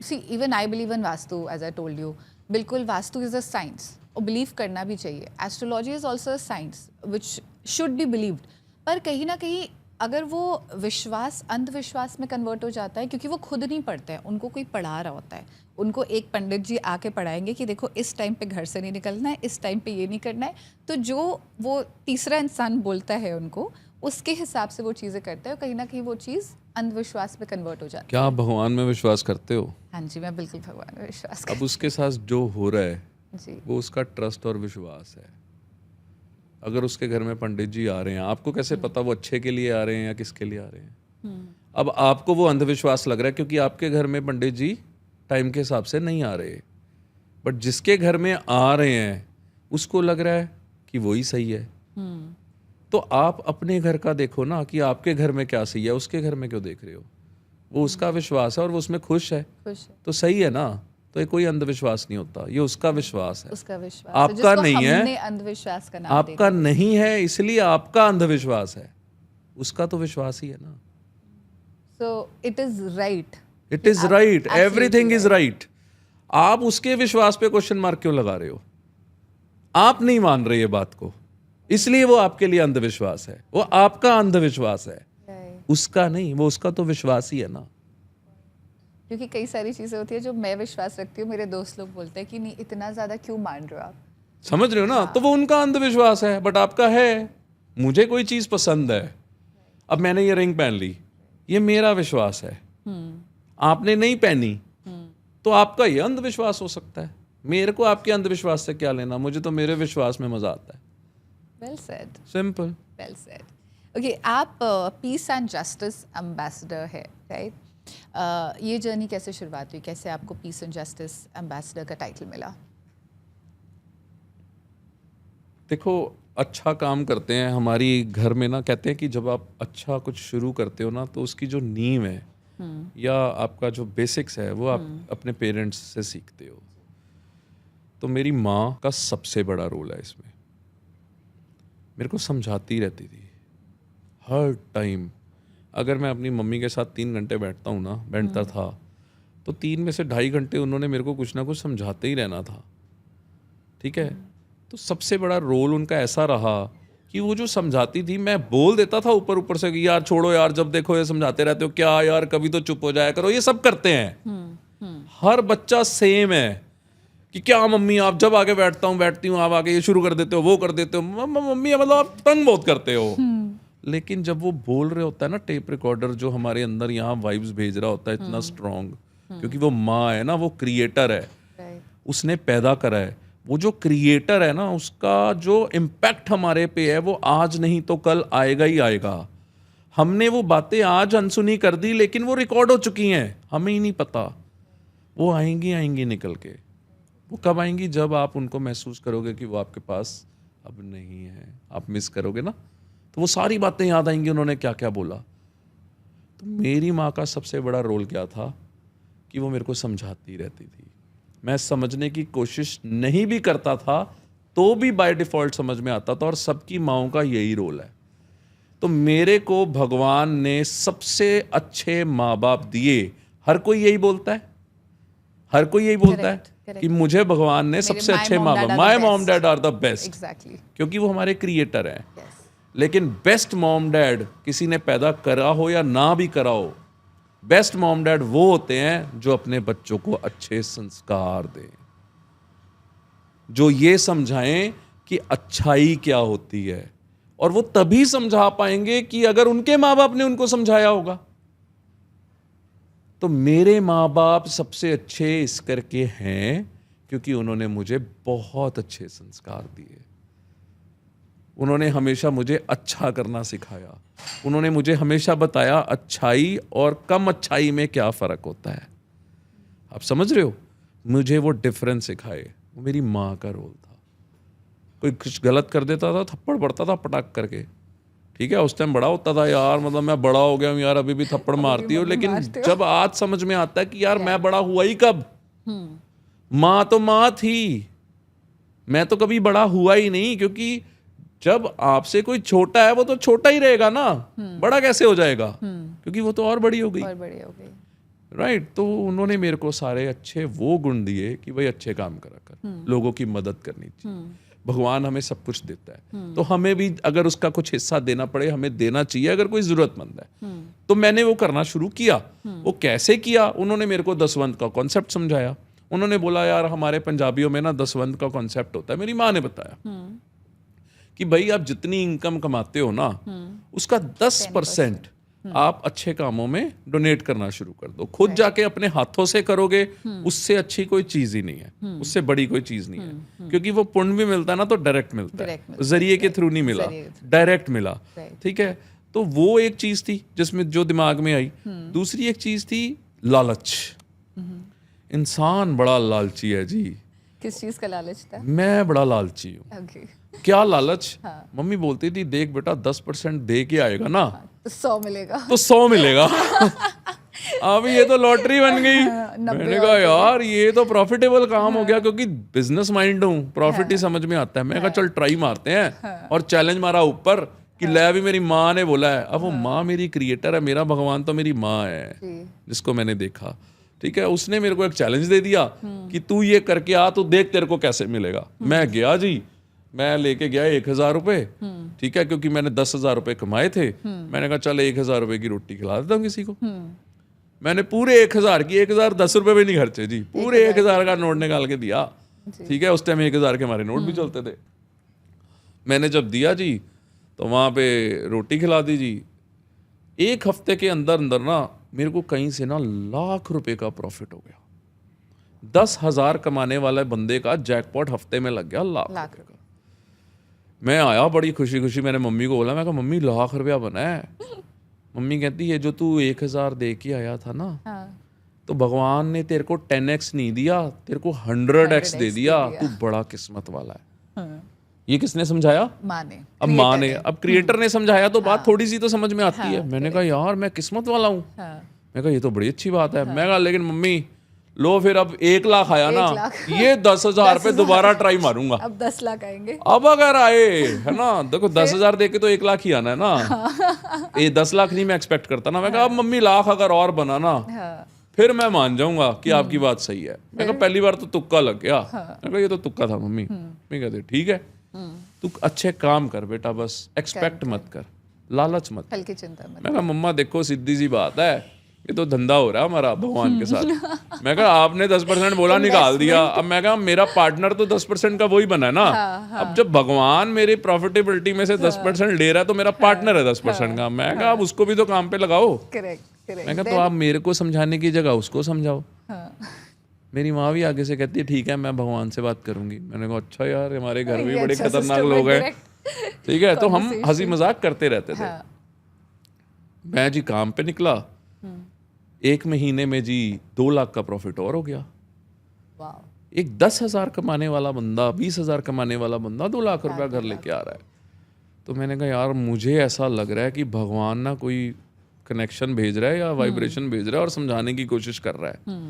see even I believe in vastu, as I told you. बिल्कुल, वास्तु इज अ साइंस और बिलीव करना भी चाहिए। Astrology is also a science which should be believed. पर कहीं ना कहीं अगर वो विश्वास अंधविश्वास में कन्वर्ट हो जाता है, क्योंकि वो खुद नहीं पढ़ते हैं, उनको कोई पढ़ा रहा होता है। उनको एक पंडित जी आके पढ़ाएंगे कि देखो इस टाइम पे घर से नहीं निकलना है, इस टाइम पे ये नहीं करना है। तो जो वो तीसरा इंसान बोलता है उनको, उसके हिसाब से वो चीज़ें करते हैं, और कहीं ना कहीं वो चीज़ अंधविश्वास में कन्वर्ट हो जाती है। क्या आप भगवान में विश्वास करते हो? हाँ जी, मैं बिल्कुल भगवान में विश्वास अब उसके साथ जो हो रहा है जी, वो उसका ट्रस्ट और विश्वास है। अगर उसके घर में पंडित जी आ रहे हैं, आपको कैसे पता वो अच्छे के लिए आ रहे हैं या किसके लिए आ रहे हैं? अब आपको वो अंधविश्वास लग रहा है क्योंकि आपके घर में पंडित जी टाइम के हिसाब से नहीं आ रहे, बट जिसके घर में आ रहे हैं उसको लग रहा है कि वही सही है। तो आप अपने घर का देखो ना कि आपके घर में क्या सही है, उसके घर में क्यों देख रहे हो? वो उसका विश्वास है और वो उसमें खुश है, तो सही है ना। तो ये कोई अंधविश्वास नहीं होता, ये उसका विश्वास है, उसका विश्वास आपका नहीं है। अंधविश्वास का नाम आपका नहीं है इसलिए आपका अंधविश्वास है, उसका तो विश्वास ही है ना। So it is right, it is right, everything is right. आप उसके विश्वास पे क्वेश्चन मार्क क्यों लगा रहे हो? आप नहीं मान रहे ये बात को, इसलिए वो आपके लिए अंधविश्वास है। वो आपका अंधविश्वास है, उसका नहीं। वो उसका तो विश्वास ही है ना। क्योंकि कई सारी चीजें होती है जो मैं विश्वास रखती हूँ, मेरे दोस्त लोग बोलते हैं कि नहीं, इतना ज्यादा क्यों मान रहे हो आप? समझ रहे हो ना? तो वो उनका अंधविश्वास है, बट आपका है। मुझे कोई चीज पसंद है, अब मैंने ये रिंग पहन ली, ये मेरा विश्वास है। आपने नहीं पहनी तो आपका ये अंधविश्वास हो सकता है। मेरे को आपके अंधविश्वास से क्या लेना? मुझे तो मेरे विश्वास में मजा आता है। Well said, simple, well said. Okay, आप पीस एंड जस्टिस एम्बेसडर है, राइट? ये जर्नी कैसे शुरुआत हुई? कैसे आपको पीस एंड जस्टिस एम्बेसडर का टाइटल मिला? देखो, अच्छा काम करते हैं हमारी घर में ना, कहते हैं कि जब आप अच्छा कुछ शुरू करते हो ना, तो उसकी जो नींव है या आपका जो बेसिक्स है वो आप अपने पेरेंट्स से सीखते हो। तो मेरी माँ का सबसे बड़ा रोल है इसमें। मेरे को समझाती रहती थी हर टाइम। अगर मैं अपनी मम्मी के साथ 3 घंटे बैठता था, तो 3 में से 2.5 घंटे उन्होंने मेरे को कुछ ना कुछ समझाते ही रहना था। ठीक है? तो सबसे बड़ा रोल उनका ऐसा रहा कि वो जो समझाती थी, मैं बोल देता था ऊपर ऊपर से कि यार छोड़ो यार, जब देखो ये समझाते रहते हो, क्या यार कभी तो चुप हो जाया करो। ये सब करते हैं, हर बच्चा सेम है कि क्या मम्मी आप जब आके बैठती हूँ आप आके ये शुरू कर देते हो, वो कर देते हो। मम्मी मतलब आप तंग बहुत करते हो। लेकिन जब वो बोल रहे होता है ना, टेप रिकॉर्डर जो हमारे अंदर यहाँ वाइब्स भेज रहा होता है इतना स्ट्रॉन्ग, क्योंकि वो माँ है ना, वो क्रिएटर है, राइट, उसने पैदा करा है। वो जो क्रिएटर है ना, उसका जो इम्पैक्ट हमारे पे है वो आज नहीं तो कल आएगा ही आएगा। हमने वो बातें आज अनसुनी कर दी, लेकिन वो रिकॉर्ड हो चुकी हैं, हमें ही नहीं पता। वो आएंगी निकल के। वो कब आएंगी? जब आप उनको महसूस करोगे कि वो आपके पास अब नहीं है, आप मिस करोगे ना, तो वो सारी बातें याद आएंगी उन्होंने क्या क्या बोला। तो मेरी माँ का सबसे बड़ा रोल क्या था कि वो मेरे को समझाती रहती थी। मैं समझने की कोशिश नहीं भी करता था तो भी बाय डिफॉल्ट समझ में आता था, और सबकी माँओं का यही रोल है। तो मेरे को भगवान ने सबसे अच्छे माँ बाप दिए। हर कोई यही बोलता है, हर कोई यही बोलता है correct. कि मुझे भगवान ने सबसे अच्छे माँ बाप, my mom dad are the best, exactly, क्योंकि वो हमारे क्रिएटर हैं। यस, लेकिन बेस्ट मॉम डैड किसी ने पैदा करा हो या ना भी करा हो, बेस्ट मॉम डैड वो होते हैं जो अपने बच्चों को अच्छे संस्कार दें, जो ये समझाएं कि अच्छाई क्या होती है। और वो तभी समझा पाएंगे कि अगर उनके माँ बाप ने उनको समझाया होगा। तो मेरे माँ बाप सबसे अच्छे इस करके हैं क्योंकि उन्होंने मुझे बहुत अच्छे संस्कार दिए। उन्होंने हमेशा मुझे अच्छा करना सिखाया। उन्होंने मुझे हमेशा बताया अच्छाई और कम अच्छाई में क्या फ़र्क होता है। आप समझ रहे हो? मुझे वो डिफरेंस सिखाए, वो मेरी माँ का रोल था। कोई कुछ गलत कर देता था, थप्पड़ पड़ता था पटाख करके, ठीक है, उस टाइम बड़ा होता था यार, मतलब मैं बड़ा हो गया हूँ यार, अभी भी थप्पड़ मारती हो। लेकिन जब आज समझ में आता है कि यार मैं बड़ा हुआ ही कब, माँ तो माँ थी, मैं तो कभी बड़ा हुआ ही नहीं। क्योंकि जब आपसे कोई छोटा है वो तो छोटा ही रहेगा ना, बड़ा कैसे हो जाएगा? क्योंकि वो तो और बड़ी हो गई, और बड़ी हो गई, राइट। तो उन्होंने मेरे को सारे अच्छे वो गुण दिए कि भाई अच्छे काम करा कर, लोगों की मदद करनी चाहिए। भगवान हमें सब कुछ देता है, तो हमें भी अगर उसका कुछ हिस्सा देना पड़े, हमें देना चाहिए अगर कोई जरूरतमंद है। तो मैंने वो करना शुरू किया। वो कैसे किया? उन्होंने मेरे को दसवंत का कॉन्सेप्ट समझाया। उन्होंने बोला यार हमारे पंजाबियों में ना दसवंत का कॉन्सेप्ट होता है। मेरी माँ ने बताया कि भाई आप जितनी इनकम कमाते हो ना, उसका 10% आप अच्छे कामों में डोनेट करना शुरू कर दो। खुद जाके अपने हाथों से करोगे, उससे अच्छी कोई चीज ही नहीं है, उससे बड़ी कोई चीज नहीं है। क्योंकि वो पुण्य भी मिलता है ना, तो डायरेक्ट मिलता है, जरिए के थ्रू नहीं मिला, डायरेक्ट मिला, ठीक है। तो वो एक चीज थी जिसमें जो दिमाग में आई। दूसरी एक चीज थी लालच। इंसान बड़ा लालची है जी। किस चीज का लालच था? मैं बड़ा लालची हूँ। ओके, क्या लालच? मम्मी बोलती थी देख बेटा 10% दे के आएगा ना तो 100 मिलेगा, तो 100 मिलेगा। अब ये तो लॉटरी बन गई। मैंने कहा यार ये तो प्रॉफिटेबल काम हो गया, क्योंकि बिजनेस माइंड हूँ, प्रॉफिट ही समझ में आता है। मैंने कहा चल ट्राई मारते हैं, और चैलेंज मारा ऊपर कि ले भी मेरी माँ ने बोला है। अब वो माँ मेरी क्रिएटर है, मेरा भगवान तो मेरी माँ है जिसको मैंने देखा, ठीक है। उसने मेरे को एक चैलेंज दे दिया कि तू ये करके आ, तो देख तेरे को कैसे मिलेगा। मैं गया जी, मैं लेके गया 1000 रुपए, ठीक है, क्योंकि मैंने 10,000 रुपए कमाए थे। मैंने कहा चल 1000 रुपए की रोटी खिला देता हूँ किसी को। मैंने पूरे 1000 की, 1010 रुपए भी नहीं खर्चे जी, पूरे 1000 का नोट निकाल के दिया, ठीक है। उस टाइम 1000 के हमारे नोट भी चलते थे। मैंने जब दिया जी तो वहाँ पे रोटी खिला दी जी। 1 हफ्ते के अंदर अंदर ना मेरे को कहीं से ना लाख रुपए का प्रॉफिट हो गया। 10,000 कमाने वाले बंदे का जैकपॉट हफ्ते में लग गया लाख रुपए का। मैं आया बड़ी खुशी खुशी, मैंने मम्मी को बोला, मैं कहा मम्मी लाख रुपया बना है। मम्मी कहती है जो तू 1000 दे के आया था ना, तो भगवान ने तेरे को 10x नहीं दिया, तेरे को 100x दे दिया, तू बड़ा किस्मत वाला है। ये किसने समझाया? माँ ने। अब माँ ने, अब क्रिएटर ने समझाया, तो बात थोड़ी सी तो समझ में आती है। मैंने कहा यार मैं किस्मत वाला हूँ। मैं कहा ये तो बड़ी अच्छी बात है। मैं कहा लेकिन मम्मी लो फिर अब 1 लाख आया ना, ये 10,000 पे दोबारा ट्राई मारूंगा। अब 10 लाख आएंगे। अब अगर आए, है ना, देखो 10,000 दे के तो 1 लाख ही आना है ना। ये 10 लाख नहीं मैं एक्सपेक्ट करता ना। मैं कहा अब मम्मी लाख अगर और बना ना, फिर मैं मान जाऊंगा कि आपकी बात सही है। मैं कहा पहली बार तो तुक्का लग गया। मैं कहा ये तो तुक्का था मम्मी। मैं कहते ठीक है, तू अच्छे काम कर बेटा, बस एक्सपेक्ट मत कर, लालच मत, हल्की चिंता मत। मैं कहा मम्मा देखो सीधी सी बात है, ये तो धंधा हो रहा है हमारा भगवान के साथ। मैं कहा आपने 10% बोला निकाल दिया, अब मैं कहा मेरा पार्टनर तो 10% का वही बना है ना। अब जब भगवान मेरी प्रॉफिटेबिलिटी में से 10% ले रहा है तो मेरा पार्टनर है 10% का। मैं कहा अब उसको भी तो काम पे लगाओ। करेक्ट। मैं कहा तो आप मेरे को समझाने की जगह उसको समझाओ। मेरी माँ भी आगे से कहती है ठीक है मैं भगवान से बात करूंगी। मैंने कहा अच्छा यार हमारे घर भी बड़े खतरनाक लोग हैं। ठीक है, तो हम हंसी मजाक करते रहते थे। मैं जी काम पे निकला, 1 महीने में जी 2 लाख का प्रॉफिट और हो गया। एक 10,000 कमाने वाला बंदा, 20,000 कमाने वाला बंदा 2 लाख रुपया घर लेके आ रहा है। तो मैंने कहा यार मुझे ऐसा लग रहा है कि भगवान ना कोई कनेक्शन भेज रहा है या वाइब्रेशन भेज रहा है और समझाने की कोशिश कर रहा है।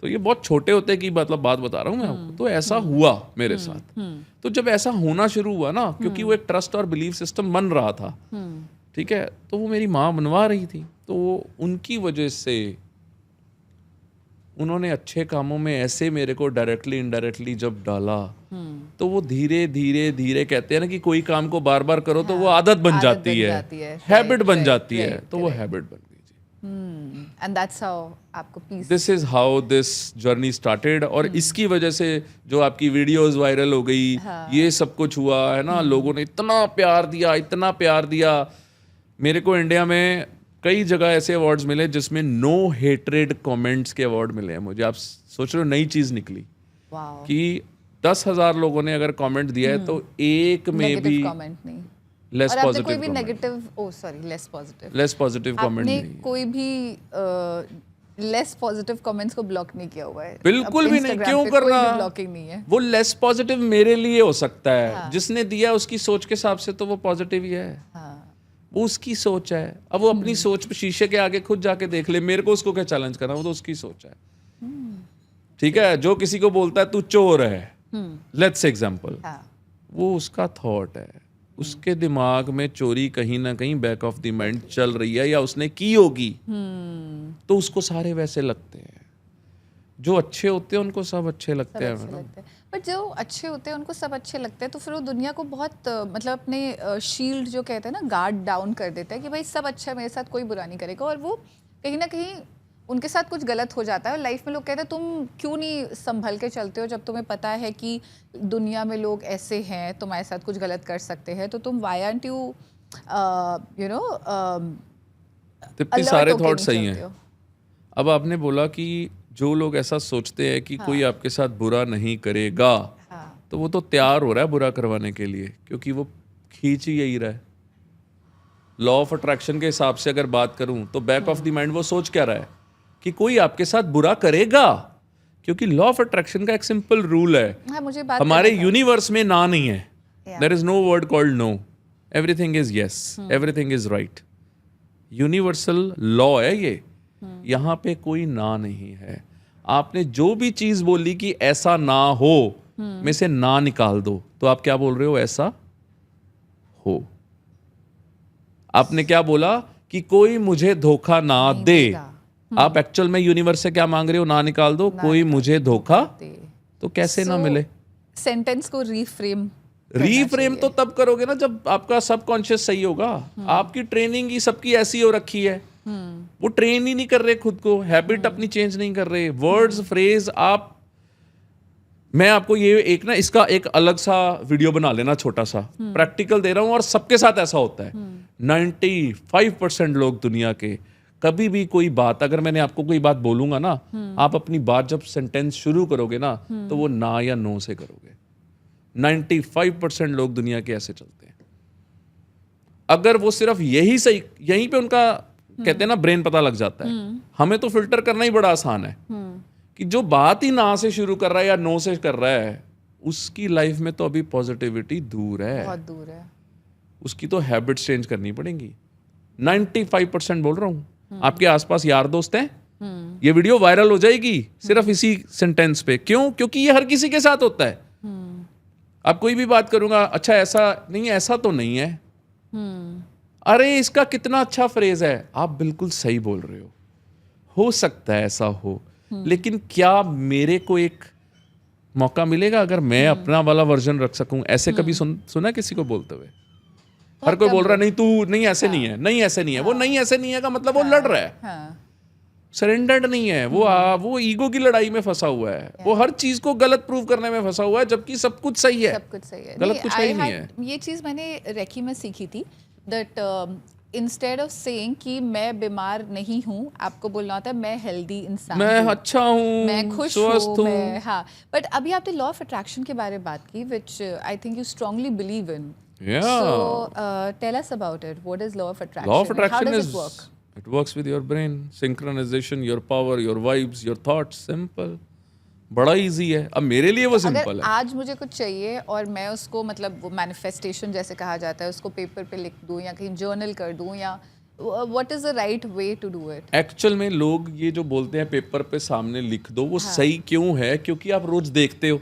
तो ये बहुत छोटे होते की मतलब बात बता रहा हूँ मैं आपको। तो ऐसा हुआ मेरे साथ। तो जब ऐसा होना शुरू हुआ ना, क्योंकि वो एक ट्रस्ट और बिलीफ सिस्टम बन रहा था, ठीक है, तो वो मेरी माँ बनवा रही थी, तो उनकी वजह से उन्होंने अच्छे कामों में ऐसे मेरे को डायरेक्टली इनडायरेक्टली जब डाला, तो वो धीरे धीरे धीरे कहते हैं ना कि कोई काम को बार बार करो तो वो आदत बन जाती है, हैबिट बन जाती है। तो वो हैबिट बन गई जी। एंड दैट्स हाउ आपको peace, this is how this journey started. और इसकी वजह से जो आपकी वीडियोस वायरल हो गई, ये सब कुछ हुआ है ना। लोगों ने इतना प्यार दिया, इतना प्यार दिया। मेरे को इंडिया में कई जगह ऐसे अवार्ड्स मिले जिसमें नो हेट्रेड कमेंट्स के अवार्ड मिले हैं मुझे। आप सोच रहे हो नई चीज निकली कि 10,000 लोगों ने अगर कमेंट दिया है तो एक में भी कमेंट नहीं, लेस और आपने पॉजिटिव कोई भी नेगेटिव, लेस पॉजिटिव कमेंट आपने नहीं, कोई भी लेस पॉजिटिव कमेंट्स को ब्लॉक नहीं किया हुआ है। बिल्कुल भी नहीं। क्यों करना, ब्लॉकिंग नहीं है। वो लेस पॉजिटिव मेरे लिए हो सकता है, जिसने दिया उसकी सोच के हिसाब से तो वो पॉजिटिव ही है। वो उसकी सोच है। अब वो अपनी सोच पे शीशे के आगे खुद जाके देख ले, मेरे को उसको क्या चैलेंज करना, वो तो उसकी सोच है। ठीक है, जो किसी को बोलता है तू चोर है, लेट्स एग्जांपल, वो उसका थॉट है, उसके दिमाग में चोरी कहीं ना कहीं बैक ऑफ द माइंड चल रही है या उसने की होगी, तो उसको सारे वैसे लगते हैं। जो अच्छे होते हैं उनको सब अच्छे लगते हैं, मतलब। बट जो अच्छे होते हैं उनको सब अच्छे लगते हैं, तो फिर वो दुनिया को बहुत मतलब अपने शील्ड जो कहते हैं ना, गार्ड डाउन कर देता है कि भाई सब अच्छा है, मेरे साथ कोई बुरा नहीं करेगा। और वो कहीं ना कहीं उनके साथ कुछ गलत हो जाता है। और लाइफ में लोग कहते हैं तुम क्यों नहीं संभल के चलते हो, जब तुम्हें पता है कि दुनिया में लोग ऐसे हैं, तुम्हारे साथ कुछ गलत कर सकते हैं, तो तुम why aren't you you know इतने सारे थॉट सही हैं। अब आपने बोला कि जो लोग ऐसा सोचते हैं कि कोई आपके साथ बुरा नहीं करेगा, तो वो तो तैयार हो रहा है बुरा करवाने के लिए, क्योंकि वो खींच ही यही रहा है। लॉ ऑफ अट्रैक्शन के हिसाब से अगर बात करूं तो बैक ऑफ द माइंड वो सोच क्या रहा है कि कोई आपके साथ बुरा करेगा, क्योंकि लॉ ऑफ अट्रैक्शन का एक सिंपल रूल है, मुझे बात हमारे यूनिवर्स में ना नहीं है, there is no word called no, everything is yes, everything is right. Universal law है ये, यहाँ पे कोई ना नहीं है। आपने जो भी चीज बोली कि ऐसा ना हो, में से ना निकाल दो, तो आप क्या बोल रहे हो, ऐसा हो। आपने क्या बोला कि कोई मुझे धोखा ना दे, आप एक्चुअल में यूनिवर्स से क्या मांग रहे हो, ना निकाल दो, कोई मुझे धोखा तो कैसे ना मिले। सेंटेंस को रीफ्रेम तो तब करोगे ना जब आपका सबकॉन्शियस सही होगा। आपकी ट्रेनिंग ही सबकी ऐसी हो रखी है, वो ट्रेन ही नहीं कर रहे खुद को, हैबिट अपनी चेंज नहीं कर रहे, वर्ड्स फ्रेज आप। मैं आपको ये एक ना इसका एक अलग सा वीडियो बना लेना, छोटा सा प्रैक्टिकल दे रहा हूं, और सबके साथ ऐसा होता है। 95% लोग दुनिया के, कभी भी कोई बात अगर मैंने आपको कोई बात बोलूंगा ना, आप अपनी बात जब सेंटेंस शुरू करोगे ना, तो वो ना या नो से करोगे। 95% लोग दुनिया के ऐसे चलते हैं। अगर वो सिर्फ यही सही, यहीं पे उनका कहते हैं ना ब्रेन पता लग जाता है। हमें तो फिल्टर करना ही बड़ा आसान है कि जो बात ही ना से शुरू कर रहा है या नो से कर रहा है, उसकी लाइफ में तो अभी पॉजिटिविटी दूर है, बहुत दूर है। उसकी तो हैबिट्स चेंज करनी पड़ेंगी। 95% बोल रहा हूं। आपके आसपास यार दोस्त हैं, ये वीडियो वायरल हो जाएगी सिर्फ इसी सेंटेंस पे। क्यों? क्योंकि ये हर किसी के साथ होता है। आप कोई भी बात करूंगा, अच्छा ऐसा नहीं, ऐसा तो नहीं है, अरे इसका कितना अच्छा फ्रेज है, आप बिल्कुल सही बोल रहे हो सकता है ऐसा हो, लेकिन क्या मेरे को एक मौका मिलेगा अगर मैं अपना वाला वर्जन रख सकूं? ऐसे कभी सुना किसी को बोलते हुए? हर कोई बोल रहा नहीं तू नहीं ऐसे नहीं है, नहीं ऐसे नहीं है, वो नहीं ऐसे नहीं है का मतलब वो लड़ रहा है। सरेंडर्ड नहीं है वो ईगो की लड़ाई में फंसा हुआ है, वो हर चीज को गलत प्रूव करने में फंसा हुआ है, जबकि सब कुछ सही है, सब कुछ सही है, गलत कुछ है ही नहीं है। ये चीज़ मैंने रेकी में सीखी थी, दैट इंस्टेड ऑफ सेइंग कि मैं बीमार नहीं हूँ, आपको बोलना होता है मैं हेल्दी इंसान मैं हूँ, अच्छा हूँ, मैं खुश स्वस्थ हूँ, हूँ। मैं हाँ। बट अभी आपने लॉ ऑफ अट्रैक्शन के बारे में बात की, which I think you strongly believe in. Yeah. So tell us about it. What is law of attraction? Law of and how attraction does is it work? it works with your brain, synchronization, your power, your vibes, your thoughts. Simple. बड़ा easy है। अब मेरे लिए वो अगर simple है। आज मुझे कुछ चाहिए और मैं उसको मतलब वो मैनिफेस्टेशन जैसे कहा जाता है, उसको पेपर पे लिख दूं या कहीं जर्नल कर दूं, या what is the right way to do it? Actual में लोग ये जो बोलते हैं पेपर पे सामने लिख दो, वो सही क्यों है? क्योंकि आप रोज देखते हो।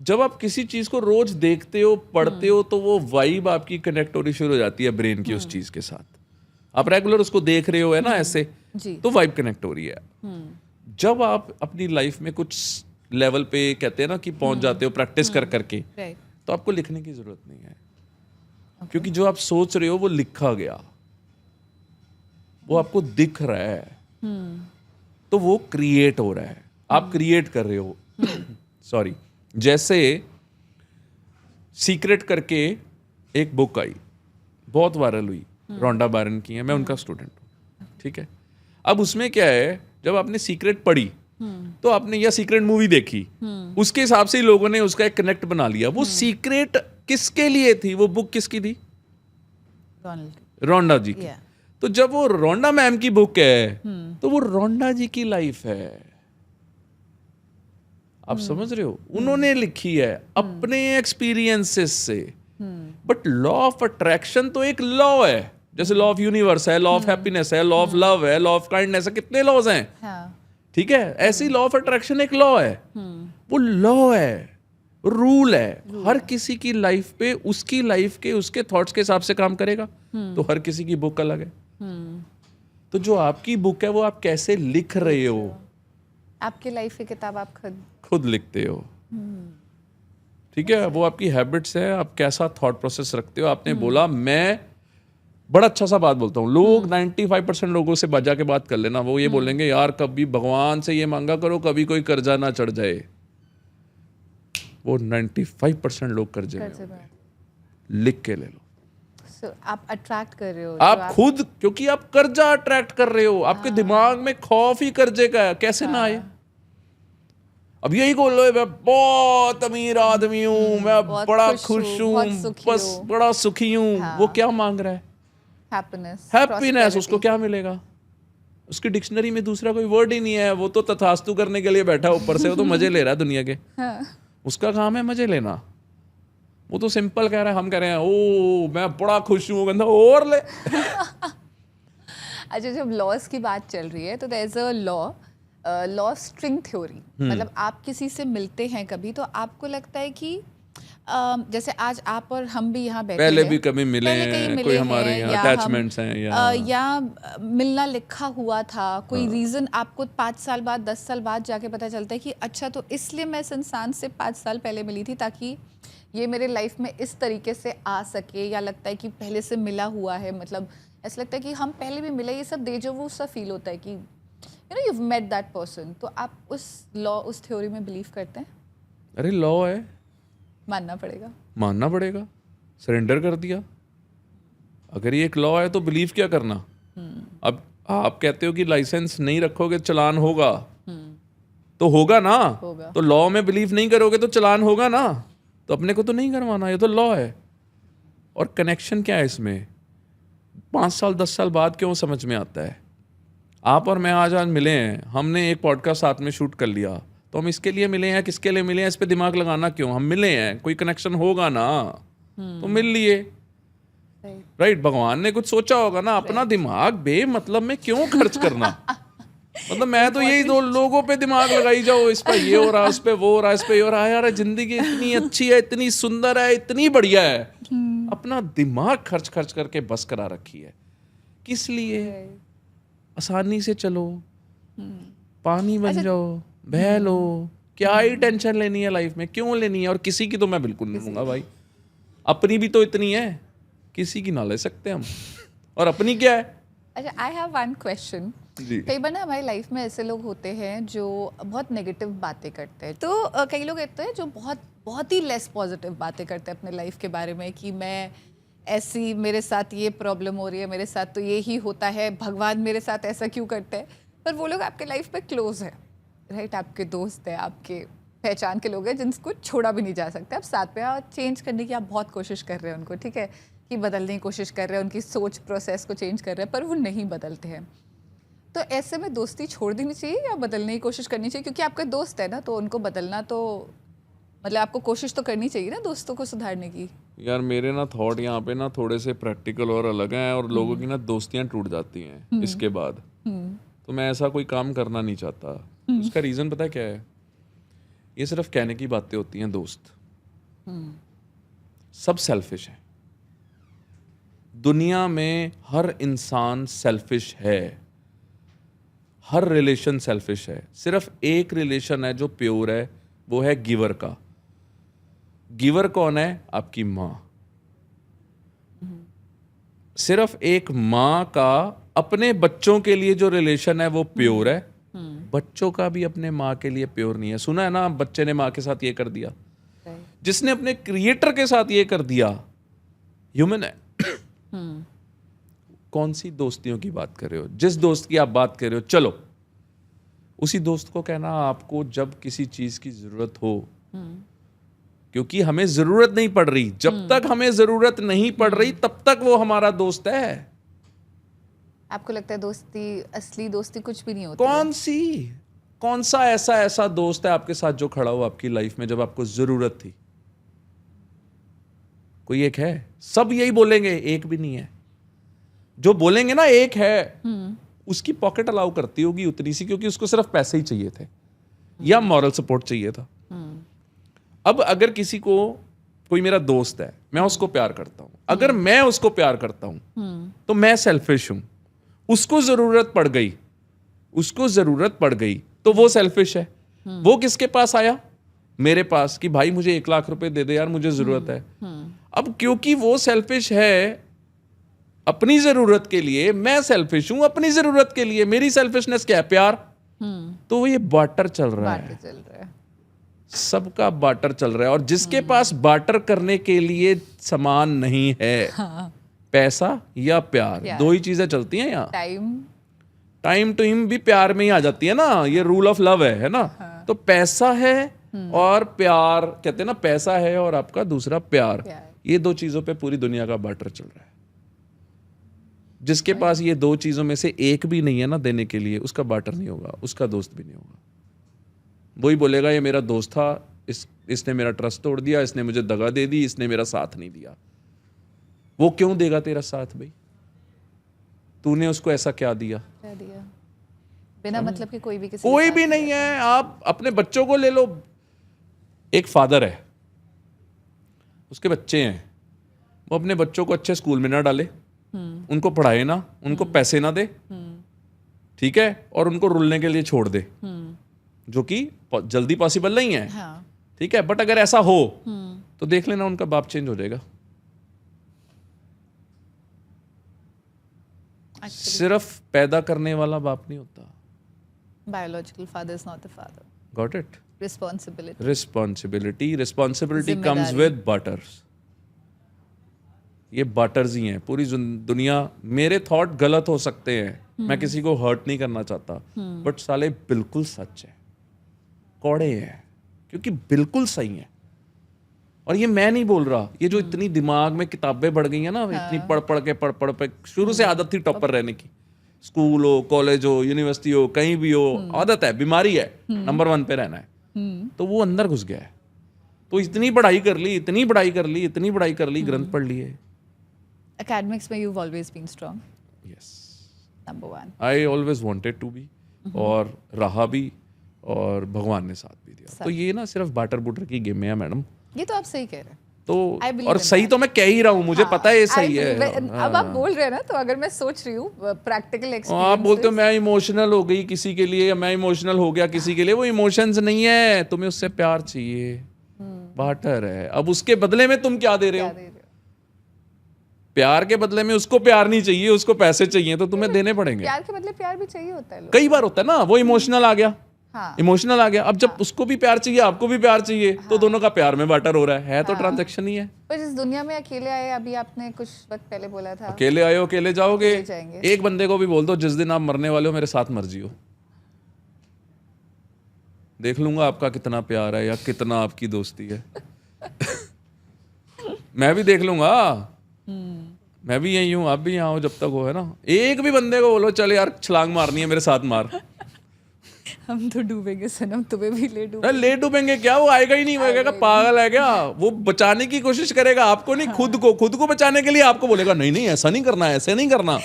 जब आप किसी चीज को रोज देखते हो, पढ़ते हो, तो वो वाइब आपकी कनेक्ट होनी शुरू हो जाती है ब्रेन की उस चीज के साथ। आप रेगुलर उसको देख रहे हो, है ना, ऐसे जी। तो वाइब कनेक्ट हो रही है। जब आप अपनी लाइफ में कुछ लेवल पे कहते हैं ना कि पहुंच जाते हो प्रैक्टिस कर करके, राइट। तो आपको लिखने की जरूरत नहीं है, क्योंकि जो आप सोच रहे हो वो लिखा गया, वो आपको दिख रहा है, तो वो क्रिएट हो रहा है, आप क्रिएट कर रहे हो। सॉरी, जैसे सीक्रेट करके एक बुक आई, बहुत वायरल हुई, रोंडा बायरन की है, मैं उनका स्टूडेंट हूँ, ठीक है। अब उसमें क्या है, जब आपने सीक्रेट पढ़ी तो आपने या सीक्रेट मूवी देखी, उसके हिसाब से ही लोगों ने उसका एक कनेक्ट बना लिया। वो सीक्रेट किसके लिए थी? वो बुक किसकी थी? रोंडा जी की। तो जब वो रोंडा मैम की बुक है, तो वो रोंडा जी की लाइफ है, आप समझ रहे हो? उन्होंने लिखी है अपने एक्सपीरियंसेस से। बट लॉ ऑफ अट्रैक्शन तो एक लॉ है, जैसे लॉ ऑफ यूनिवर्स है, लॉ ऑफ हैप्पीनेस है, लॉ ऑफ लव है, लॉ ऑफ काइंडनेस है, कितने लॉज हैं, ठीक है। ऐसी लॉ ऑफ अट्रैक्शन एक लॉ है, वो लॉ है, रूल है, हर किसी की लाइफ पे उसकी लाइफ के उसके थॉट्स के हिसाब से काम करेगा। तो हर किसी की बुक अलग है। तो जो आपकी बुक है वो आप कैसे लिख रहे हो, आपकी लाइफ की किताब आप खुद लिखते हो, ठीक है। वो आपकी हैबिट्स है, आप कैसा थॉट प्रोसेस रखते हो। आपने बोला, मैं बड़ा अच्छा सा बात बोलता हूँ, लोग 95% लोगों से बजा के बात कर लेना, वो ये बोलेंगे यार कभी भगवान से ये मांगा करो कभी कोई कर्जा ना चढ़ जाए। वो 95% लोग कर्जे में होंगे। लिख के ले लो। आप अट्रैक्ट कर रहे हो, आप खुद, क्योंकि आप कर्जा अट्रैक्ट कर रहे हो, आपके दिमाग में खौफ ही कर्जे का है, कैसे ना आए। अब यही बोल लो, मैं बहुत अमीर आदमी हूँ, मैं बड़ा खुश हूँ, बस बड़ा सुखी हूँ, वो क्या मांग रहा है? हैप्पीनेस। उसको क्या मिलेगा? उसकी डिक्शनरी में दूसरा कोई वर्ड ही नहीं है, वो तो तथास्तु करने के लिए बैठा ऊपर से, वो तो मजे ले रहा है दुनिया के। उसका काम है मजे लेना। वो तो सिंपल कह रहा है, हम कह रहे हैं ओ मैं बड़ा खुश हूँ, कहता और ले। अच्छा, जब लॉज की बात चल रही है तो there is a law string theory. मतलब आप किसी से मिलते हैं कभी, तो आपको लगता है कि जैसे आज आप और हम भी यहाँ बैठे पहले हैं, भी कभी मिले हैं, कोई हमारे यहाँ अटैचमेंट्स हैं, या मिलना लिखा हुआ था, कोई रीज़न आपको 5 साल बाद 10 साल बाद जाके पता चलता है कि अच्छा तो इसलिए मैं इस इंसान से 5 साल पहले मिली थी ताकि ये मेरे लाइफ में इस तरीके से आ सके, या लगता है कि पहले से मिला हुआ है, मतलब ऐसा लगता है कि हम पहले भी मिले, ये सब डेजा वू सा फील होता है कि you know you met that person. तो आप उस लॉ, उस थ्योरी में बिलीव करते हैं? अरे लॉ है, मानना पड़ेगा, मानना पड़ेगा, सरेंडर कर दिया। अगर ये एक लॉ है तो बिलीव क्या करना। अब आप कहते हो कि लाइसेंस नहीं रखोगे चलान होगा, तो होगा ना, तो लॉ में बिलीव नहीं करोगे तो चलान होगा ना, तो अपने को तो नहीं करवाना, ये तो लॉ है। और कनेक्शन क्या है इसमें? 5 साल 10 साल बाद क्यों समझ में आता है? आप और मैं आज मिले हैं, हमने एक पॉडकास्ट साथ में शूट कर लिया, तो हम इसके लिए मिले हैं, किसके लिए मिले हैं, इस पे दिमाग लगाना क्यों? हम मिले हैं, कोई कनेक्शन होगा ना, तो मिल लिए, राइट। भगवान ने कुछ सोचा होगा ना। अपना दिमाग बेमतलब में क्यों खर्च करना? मतलब मैं तो यही दो लोगों पे दिमाग लगाई जाओ, इस पे ये हो रहा है, उस पे वो हो रहा है, इस पे ये हो रहा है। यार जिंदगी इतनी अच्छी है, इतनी सुंदर है, इतनी बढ़िया है, अपना दिमाग खर्च खर्च करके बस करा रखी है। किस लिए? आसानी से चलो, पानी बन जाओ, बह लो, क्या ही टेंशन लेनी है लाइफ में, क्यों लेनी है? और किसी की तो मैं बिल्कुल नहीं लूंगा भाई, अपनी भी तो इतनी है, किसी की ना ले सकते हम। और अपनी क्या है? अच्छा, आई हैव वन क्वेश्चन। जी कई बार ना हमारी लाइफ में ऐसे लोग होते हैं जो बहुत नेगेटिव बातें करते हैं, तो कई लोग होते हैं जो बहुत बहुत ही लेस पॉजिटिव बातें करते हैं अपने लाइफ के बारे में कि मैं ऐसी, मेरे साथ ये प्रॉब्लम हो रही है, मेरे साथ तो ये ही होता है, भगवान मेरे साथ ऐसा क्यों करते हैं। पर वो लोग आपके लाइफ में क्लोज है, राइट, आपके दोस्त हैं, आपके पहचान के लोग हैं जिनको छोड़ा भी नहीं जा सकता। आप साथ में, और चेंज करने की आप बहुत कोशिश कर रहे हैं उनको, ठीक है, कि बदलने की कोशिश कर रहे हैं, उनकी सोच प्रोसेस को चेंज कर रहे हैं, पर वो नहीं बदलते हैं। तो ऐसे में दोस्ती छोड़ देनी चाहिए या बदलने की कोशिश करनी चाहिए? क्योंकि आपका दोस्त है ना, तो उनको बदलना तो मतलब आपको कोशिश तो करनी चाहिए ना दोस्तों को सुधारने की। यार, मेरे ना थॉट यहाँ पे ना थोड़े से प्रैक्टिकल और अलग हैं, और लोगों की ना दोस्तियां टूट जाती हैं इसके बाद। तो मैं ऐसा कोई काम करना नहीं चाहता। उसका रीज़न पता है क्या है? ये सिर्फ कहने की बातें होती हैं। दोस्त सब सेल्फिश हैं। दुनिया में हर इंसान सेल्फिश है, हर रिलेशन सेल्फिश है। सिर्फ एक रिलेशन है जो प्योर है, वो है गिवर का। गिवर कौन है? आपकी माँ। सिर्फ एक माँ का अपने बच्चों के लिए जो रिलेशन है वो प्योर है। बच्चों का भी अपने माँ के लिए प्योर नहीं है। सुना है ना, बच्चे ने माँ के साथ ये कर दिया। जिसने अपने क्रिएटर के साथ ये कर दिया, ह्यूमन है। कौन सी दोस्तियों की बात कर रहे हो? जिस दोस्त की आप बात कर रहे हो, चलो उसी दोस्त को कहना आपको जब किसी चीज की जरूरत हो। क्योंकि हमें जरूरत नहीं पड़ रही। जब तक हमें जरूरत नहीं पड़ रही तब तक वो हमारा दोस्त है। आपको लगता है दोस्ती, असली दोस्ती कुछ भी नहीं होती? कौन सा ऐसा दोस्त है आपके साथ जो खड़ा हो आपकी लाइफ में जब आपको जरूरत थी? कोई एक है? सब यही बोलेंगे, एक भी नहीं है। जो बोलेंगे ना एक है, उसकी पॉकेट अलाउ करती होगी उतनी सी, क्योंकि उसको सिर्फ पैसे ही चाहिए थे या मॉरल सपोर्ट चाहिए था। अब अगर किसी को, कोई मेरा दोस्त है, मैं उसको प्यार करता हूं, अगर मैं उसको प्यार करता हूं तो मैं सेल्फिश हूं। उसको जरूरत पड़ गई तो वो सेल्फिश है। वो किसके पास आया? मेरे पास, कि भाई मुझे 1 लाख रुपए दे दे यार, मुझे जरूरत है। अब क्योंकि वो सेल्फिश है अपनी जरूरत के लिए, मैं सेल्फिश हूं अपनी जरूरत के लिए। मेरी सेल्फिशनेस क्या है? प्यार। तो ये बार्टर चल रहा है, सबका बार्टर चल रहा है। और जिसके पास बार्टर करने के लिए सामान नहीं है, पैसा या प्यार, दो ही चीजें चलती हैं यहाँ। टाइम टू हिम भी प्यार में ही आ जाती है ना, ये रूल ऑफ लव है ना। तो पैसा है और प्यार, कहते हैं ना, पैसा है और आपका दूसरा प्यार। ये दो चीजों पे पूरी दुनिया का बार्टर चल रहा है। जिसके पास ये दो चीजों में से एक भी नहीं है ना देने के लिए, उसका बार्टर नहीं होगा, उसका दोस्त भी नहीं होगा। वही बोलेगा ये मेरा दोस्त था, इसने मेरा ट्रस्ट तोड़ दिया, इसने मुझे दगा दे दी, इसने मेरा साथ नहीं दिया। वो क्यों देगा तेरा साथ भाई? तूने उसको ऐसा क्या दिया? बिना मतलब के कोई भी नहीं है। आप अपने बच्चों को ले लो। एक फादर है, उसके बच्चे हैं, वो अपने बच्चों को अच्छे स्कूल में ना डाले, उनको पढ़ाए ना, उनको पैसे ना दे, ठीक है, और उनको रुलने के लिए छोड़ दे, जो कि जल्दी पॉसिबल नहीं है। ठीक है, बट अगर ऐसा हो तो देख लेना उनका बाप चेंज हो जाएगा। सिर्फ पैदा करने वाला बाप नहीं होता। Biological father is not the father. Got it? Responsibility comes with butters. ये बटर्स ही हैं पूरी दुनिया। मेरे थॉट गलत हो सकते हैं, मैं किसी को हर्ट नहीं करना चाहता, बट साले बिल्कुल सच है, कौड़े हैं, क्योंकि बिल्कुल सही है। और ये मैं नहीं बोल रहा, ये जो इतनी दिमाग में किताबें बढ़ गई हैं ना, इतनी पढ़ के शुरू से आदत थी टॉपर रहने की। स्कूल हो, कॉलेज हो, यूनिवर्सिटी हो, कहीं भी हो, आदत है, बीमारी है, नंबर 1 पे रहना है। तो वो अंदर घुस गया है। तो इतनी पढ़ाई कर ली, ग्रंथ पढ़ लिए। Academics में you've always been strong. Yes. Number 1. I always wanted to be, और रहा भी, और भगवान ने साथ भी दिया। तो ये ना सिर्फ बाटर बुटर की गेम है मैडम। ये तो आप सही कह रहे हैं। तो और सही तो मैं कह ही रहा हूँ, मुझे पता है ये सही है। अब आप बोल रहे हैं ना, तो अगर मैं सोच रही हूँ प्रैक्टिकल एक्सपीरियंस, आप बोलते हो मैं इमोशनल हो गई किसी के लिए, या मैं इमोशनल हो गया किसी के लिए, वो इमोशंस नहीं है, तुम्हें उससे प्यार चाहिए, बार्टर है। अब उसके बदले में तुम क्या दे रहे हो? प्यार के बदले में उसको प्यार नहीं चाहिए, उसको पैसे चाहिए, तो तुम्हें देने पड़ेंगे। प्यार के बदले प्यार भी चाहिए होता है लोग। कई बार होता है ना, वो इमोशनल आ गया, हाँ इमोशनल आ गया। अब जब उसको भी प्यार चाहिए, आपको भी प्यार चाहिए, तो दोनों का प्यार में बाटर हो रहा है तो ट्रांजैक्शन ही है। पर इस दुनिया में अकेले आए, अभी आपने कुछ वक्त पहले बोला था अकेले आए हो अकेले जाओगे। अकेले जाएंगे। एक बंदे को भी बोल दो जिस दिन आप मरने वाले हो मेरे साथ मर जियो, देख लूंगा आपका कितना प्यार है या कितना आपकी दोस्ती है। मैं भी देख लूंगा, मैं भी यही हूँ, आप भी यहाँ हो जब तक हो, है ना। एक भी बंदे को बोलो चल यार छलांग मारनी है मेरे साथ मार, हम तो डूबेंगे सनम, तुम्हें भी ले डूबेंगे। अरे ले डूबेंगे क्या, वो आएगा ही नहीं, वो कहेगा पागल है क्या, वो बचाने की कोशिश करेगा आपको नहीं, खुद को बचाने के लिए आपको बोलेगा नहीं नहीं ऐसा नहीं करना, ऐसे नहीं करना।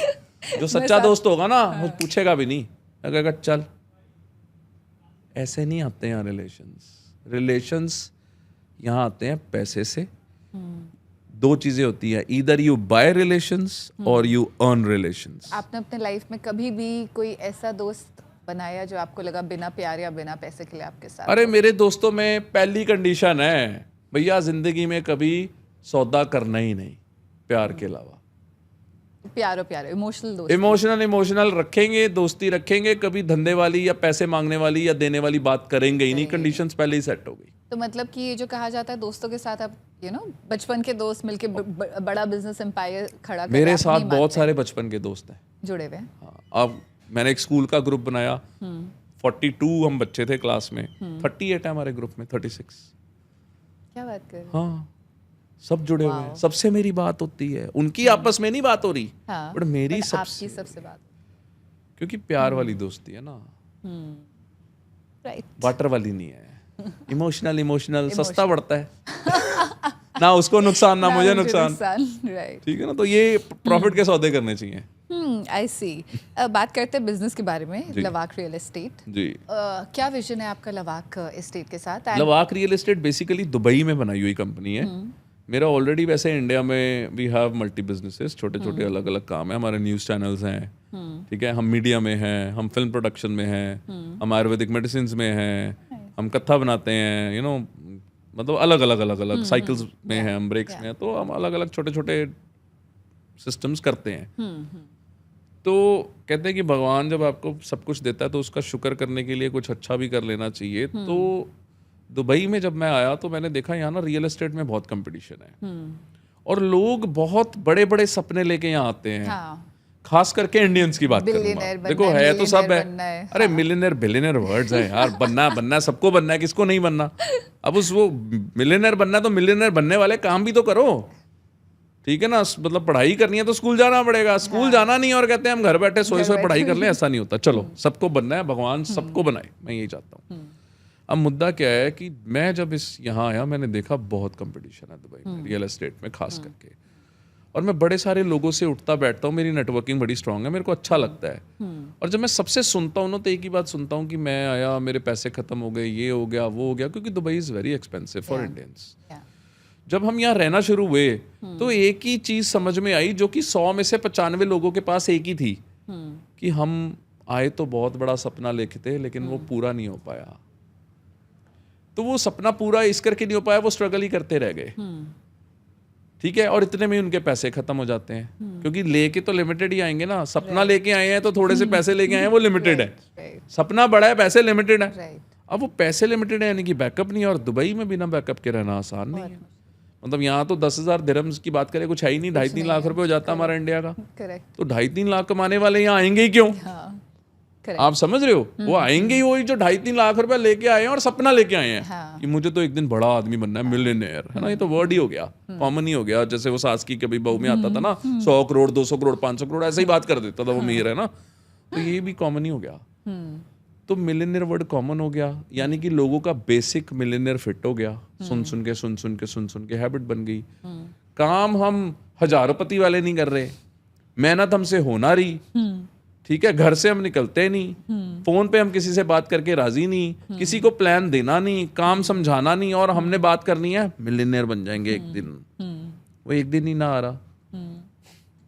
जो सच्चा दोस्त होगा ना वो पूछेगा भी नहीं, कहेगा चल। ऐसे नहीं आते हैं रिलेशंस यहाँ आते हैं पैसे से। दो चीजें होती है, ईदर यू बाय रिलेशंस और यू अर्न रिलेशंस। आपने अपने लाइफ में कभी भी कोई ऐसा दोस्त बनाया जो आपको लगा बिना प्यार या बिना पैसे के लिए आपके साथ? अरे मेरे दोस्तों में पहली कंडीशन है भैया, जिंदगी में कभी सौदा करना ही नहीं प्यार के अलावा। प्यारो इमोशनल दोस्त। इमोशनल रखेंगे, दोस्ती रखेंगे, कभी धंधे वाली या पैसे मांगने वाली या देने वाली बात करेंगे ही नहीं। कंडीशंस पहले ही सेट हो गई। तो मतलब कि ये जो कहा जाता है दोस्तों के साथ आप बचपन के दोस्त मिलके बड़ा बिजनेस एम्पायर खड़ा कर, मेरे साथ बहुत सारे बचपन के दोस्त हैं जुड़े हुए। हाँ, अब मैंने एक स्कूल का ग्रुप बनाया, 42 हम बच्चे थे क्लास में, 38 है हमारे ग्रुप में, 36। क्या बात कर रहे हैं? हाँ, सब जुड़े हुए हैं, सबसे मेरी बात होती है, उनकी आपस में नहीं बात हो रही, हाँ, बट मेरी आपकी सबसे बात। क्योंकि प्यार वाली दोस्ती है ना, राइट। वाटर वाली नहीं है। इमोशनल सस्ता पड़ता है ना, उसको नुकसान ना मुझे नुकसान। राइट, ठीक है ना, तो ये प्रॉफिट के सौदे करने चाहिए। आई सी। बात करते हैं बिजनेस के बारे में, लवाक रियल एस्टेट जी। क्या विजन है आपका लवाक एस्टेट के साथ? लवाक रियल एस्टेट बेसिकली दुबई में बनाई हुई कंपनी है। मेरा ऑलरेडी वैसे इंडिया में वी हैव मल्टी बिजनेसेस, छोटे छोटे अलग अलग काम है हमारे, न्यूज़ चैनल्स हैं, ठीक है, हम मीडिया में हैं, हम फिल्म प्रोडक्शन में हैं, हम आयुर्वेदिक मेडिसिन में हैं, हम कत्था बनाते हैं, मतलब अलग अलग साइकिल्स में हैं, हम ब्रेक्स में हैं, तो हम अलग अलग छोटे छोटे सिस्टम्स करते हैं। तो कहते हैं कि भगवान जब आपको सब कुछ देता है तो उसका शुक्र करने के लिए कुछ अच्छा भी कर लेना चाहिए। तो दुबई में जब मैं आया तो मैंने देखा यहाँ ना रियल एस्टेट में बहुत कंपटीशन है और लोग बहुत बड़े बड़े सपने लेके यहाँ आते हैं। हाँ। खास करके इंडियंस की बात करूंगा, देखो है तो सब है, अरे मिलियनेयर बिलियनेयर वर्ड्स हैं यार, बनना सबको बनना है, किसको नहीं बनना। अब उस वो मिलियनेयर बनना है तो मिलियनेयर बनने वाले काम भी तो करो, ठीक है ना। मतलब पढ़ाई करनी है तो स्कूल जाना पड़ेगा, स्कूल जाना नहीं और कहते हैं हम घर बैठे सोए पढ़ाई कर लें, ऐसा नहीं होता। चलो सबको बनना है, भगवान सबको बनाए, मैं यही चाहता हूँ। अब मुद्दा क्या है कि मैं जब यहाँ आया मैंने देखा बहुत कंपटीशन है दुबई में रियल एस्टेट में खास करके, और मैं बड़े सारे लोगों से उठता बैठता हूँ, मेरी नेटवर्किंग बड़ी स्ट्रांग है, मेरे को अच्छा लगता है। और जब मैं सबसे सुनता हूँ ना तो एक ही बात सुनता हूँ कि मैं आया, मेरे पैसे खत्म हो गए, ये हो गया वो हो गया, क्योंकि Dubai is very expensive for Indians. जब हम यहाँ रहना शुरू हुए तो एक ही चीज़ समझ में आई, जो कि 100 में से 95 लोगों के पास एक ही थी, कि हम आए तो बहुत बड़ा सपना लेके थे लेकिन वो पूरा नहीं हो पाया। तो वो सपना पूरा इस करके नहीं हो पाया, वो स्ट्रगल ही करते रह गए, ठीक है। और इतने में उनके पैसे खत्म हो जाते हैं, क्योंकि लेके तो लिमिटेड ही आएंगे ना। सपना लेके आए हैं तो थोड़े से पैसे लेके आए हैं, वो लिमिटेड है। सपना बड़ा है, पैसे लिमिटेड है। अब वो पैसे लिमिटेड है यानी कि बैकअप नहीं है, और दुबई में बिना बैकअप के रहना आसान नहीं है। मतलब यहाँ तो 10,000 दिरहम्स की बात करें कुछ है ही नहीं, 2.5-3 लाख रुपए हो जाता है हमारा इंडिया का। तो 2.5-3 लाख कमाने वाले यहाँ आएंगे ही क्यों? आप समझ रहे हो, वो आएंगे ही वही जो 2.5-3 लाख रुपए लेके आए हैं और सपना लेके आए हैं कि मुझे तो एक दिन बड़ा आदमी बनना है, मिलियनेयर, है ना। ये तो वर्ड ही हो गया, कॉमन ही हो गया। जैसे वो सास की कभी बहू में आता था ना, 100 करोड़ 200 करोड़ 500 करोड़ ऐसे ही बात कर देता था वो अमीर है ना, तो ये भी कॉमन ही हो गया। तो मिलियनेयर वर्ड कॉमन हो गया, यानी कि लोगों का बेसिक मिलियनेयर फिट हो गया। सुन सुन के हैबिट बन गई। काम हम हजारोंपति वाले नहीं कर रहे, मेहनत हमसे होना रही, ठीक है। घर से हम निकलते नहीं, फोन पे हम किसी से बात करके राजी नहीं, किसी को प्लान देना नहीं, काम समझाना नहीं, और हमने बात करनी है मिलियनेयर बन जाएंगे एक दिन। वो एक दिन ही ना आ रहा।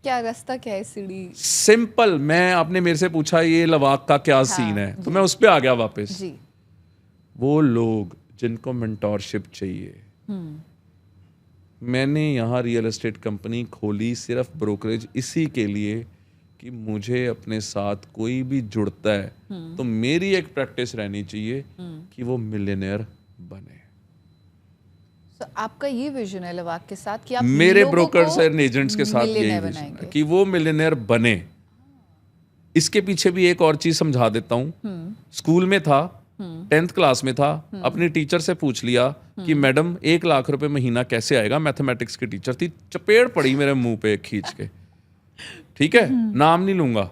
क्या रास्ता, क्या है सीढ़ी? सिंपल, मैं आपने मेरे से पूछा ये लवाक का क्या सीन है, तो मैं उस पे आ गया वापस जी। वो लोग जिनको मेंटोरशिप चाहिए, मैंने यहाँ रियल एस्टेट कंपनी खोली सिर्फ ब्रोकरेज इसी के लिए कि मुझे अपने साथ कोई भी जुड़ता है तो मेरी एक प्रैक्टिस रहनी चाहिए कि वो मिलियनेयर बने। तो आपका ये विजन है लवाक के साथ कि आप मेरे लोगों ब्रोकर्स को एंड एजेंट्स के साथ यही millionaire विजन बनाएंगे। है कि वो मिलियनेयर बने। इसके पीछे भी एक और चीज समझा देता हूँ। स्कूल में था, 10th क्लास में था, अपनी टीचर से पूछ लिया कि मैडम 1 लाख रुपए महीना कैसे आएगा। मैथमेटिक्स की टीचर थी, चपेड़ पड़ी मेरे मुंह पे खींच के। ठीक है, नाम नहीं लूंगा,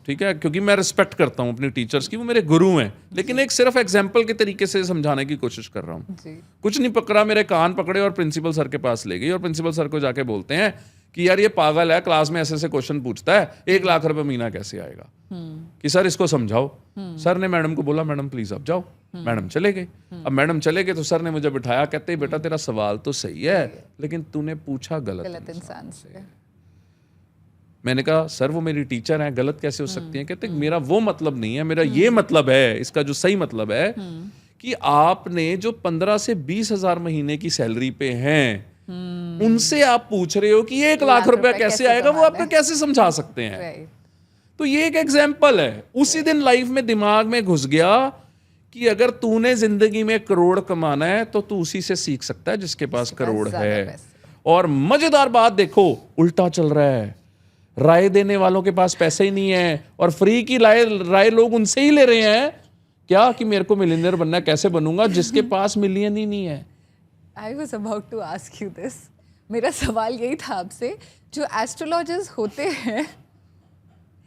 ठीक है, क्योंकि मैं रिस्पेक्ट करता हूँ अपनी टीचर्स की, वो मेरे गुरु हैं, लेकिन एक सिर्फ एग्जाम्पल के तरीके से समझाने की कोशिश कर रहा हूँ। कुछ नहीं पकड़ा, मेरे कान पकड़े और प्रिंसिपल सर के पास ले गई और प्रिंसिपल सर को जाके बोलते हैं कि यार ये पागल है, क्लास में ऐसे ऐसे क्वेश्चन पूछता है, 1 लाख रुपए महीना कैसे आएगा, कि सर इसको समझाओ। सर ने मैडम को बोला मैडम प्लीज आप जाओ। मैडम चले गए। अब मैडम चले गए तो सर ने मुझे बिठाया, कहते बेटा तेरा सवाल तो सही है लेकिन तूने पूछा गलत इंसान से। मैंने कहा सर वो मेरी टीचर हैं, गलत कैसे हो सकती हैं? कहते मेरा वो मतलब नहीं है, मेरा ये मतलब है, इसका जो सही मतलब है कि आपने जो 15 से 20 हजार महीने की सैलरी पे हैं उनसे आप पूछ रहे हो कि 1 लाख रुपया कैसे आएगा, वो आपको कैसे समझा सकते हैं? तो ये एक एग्जाम्पल है। उसी दिन लाइफ में दिमाग में घुस गया कि अगर तूने जिंदगी में करोड़ कमाना है तो तू उसी से सीख सकता है जिसके पास करोड़ है। और मजेदार बात देखो, उल्टा चल रहा है। राय देने वालों के पास पैसे ही नहीं है और फ्री की राय लोग उनसे ही ले रहे हैं क्या कि मेरे को मिलियनेयर बनना है, कैसे बनूंगा, जिसके पास मिलियन ही नहीं है। I was about to ask you this. मेरा सवाल यही था आपसे, जो एस्ट्रोलॉजर्स होते हैं,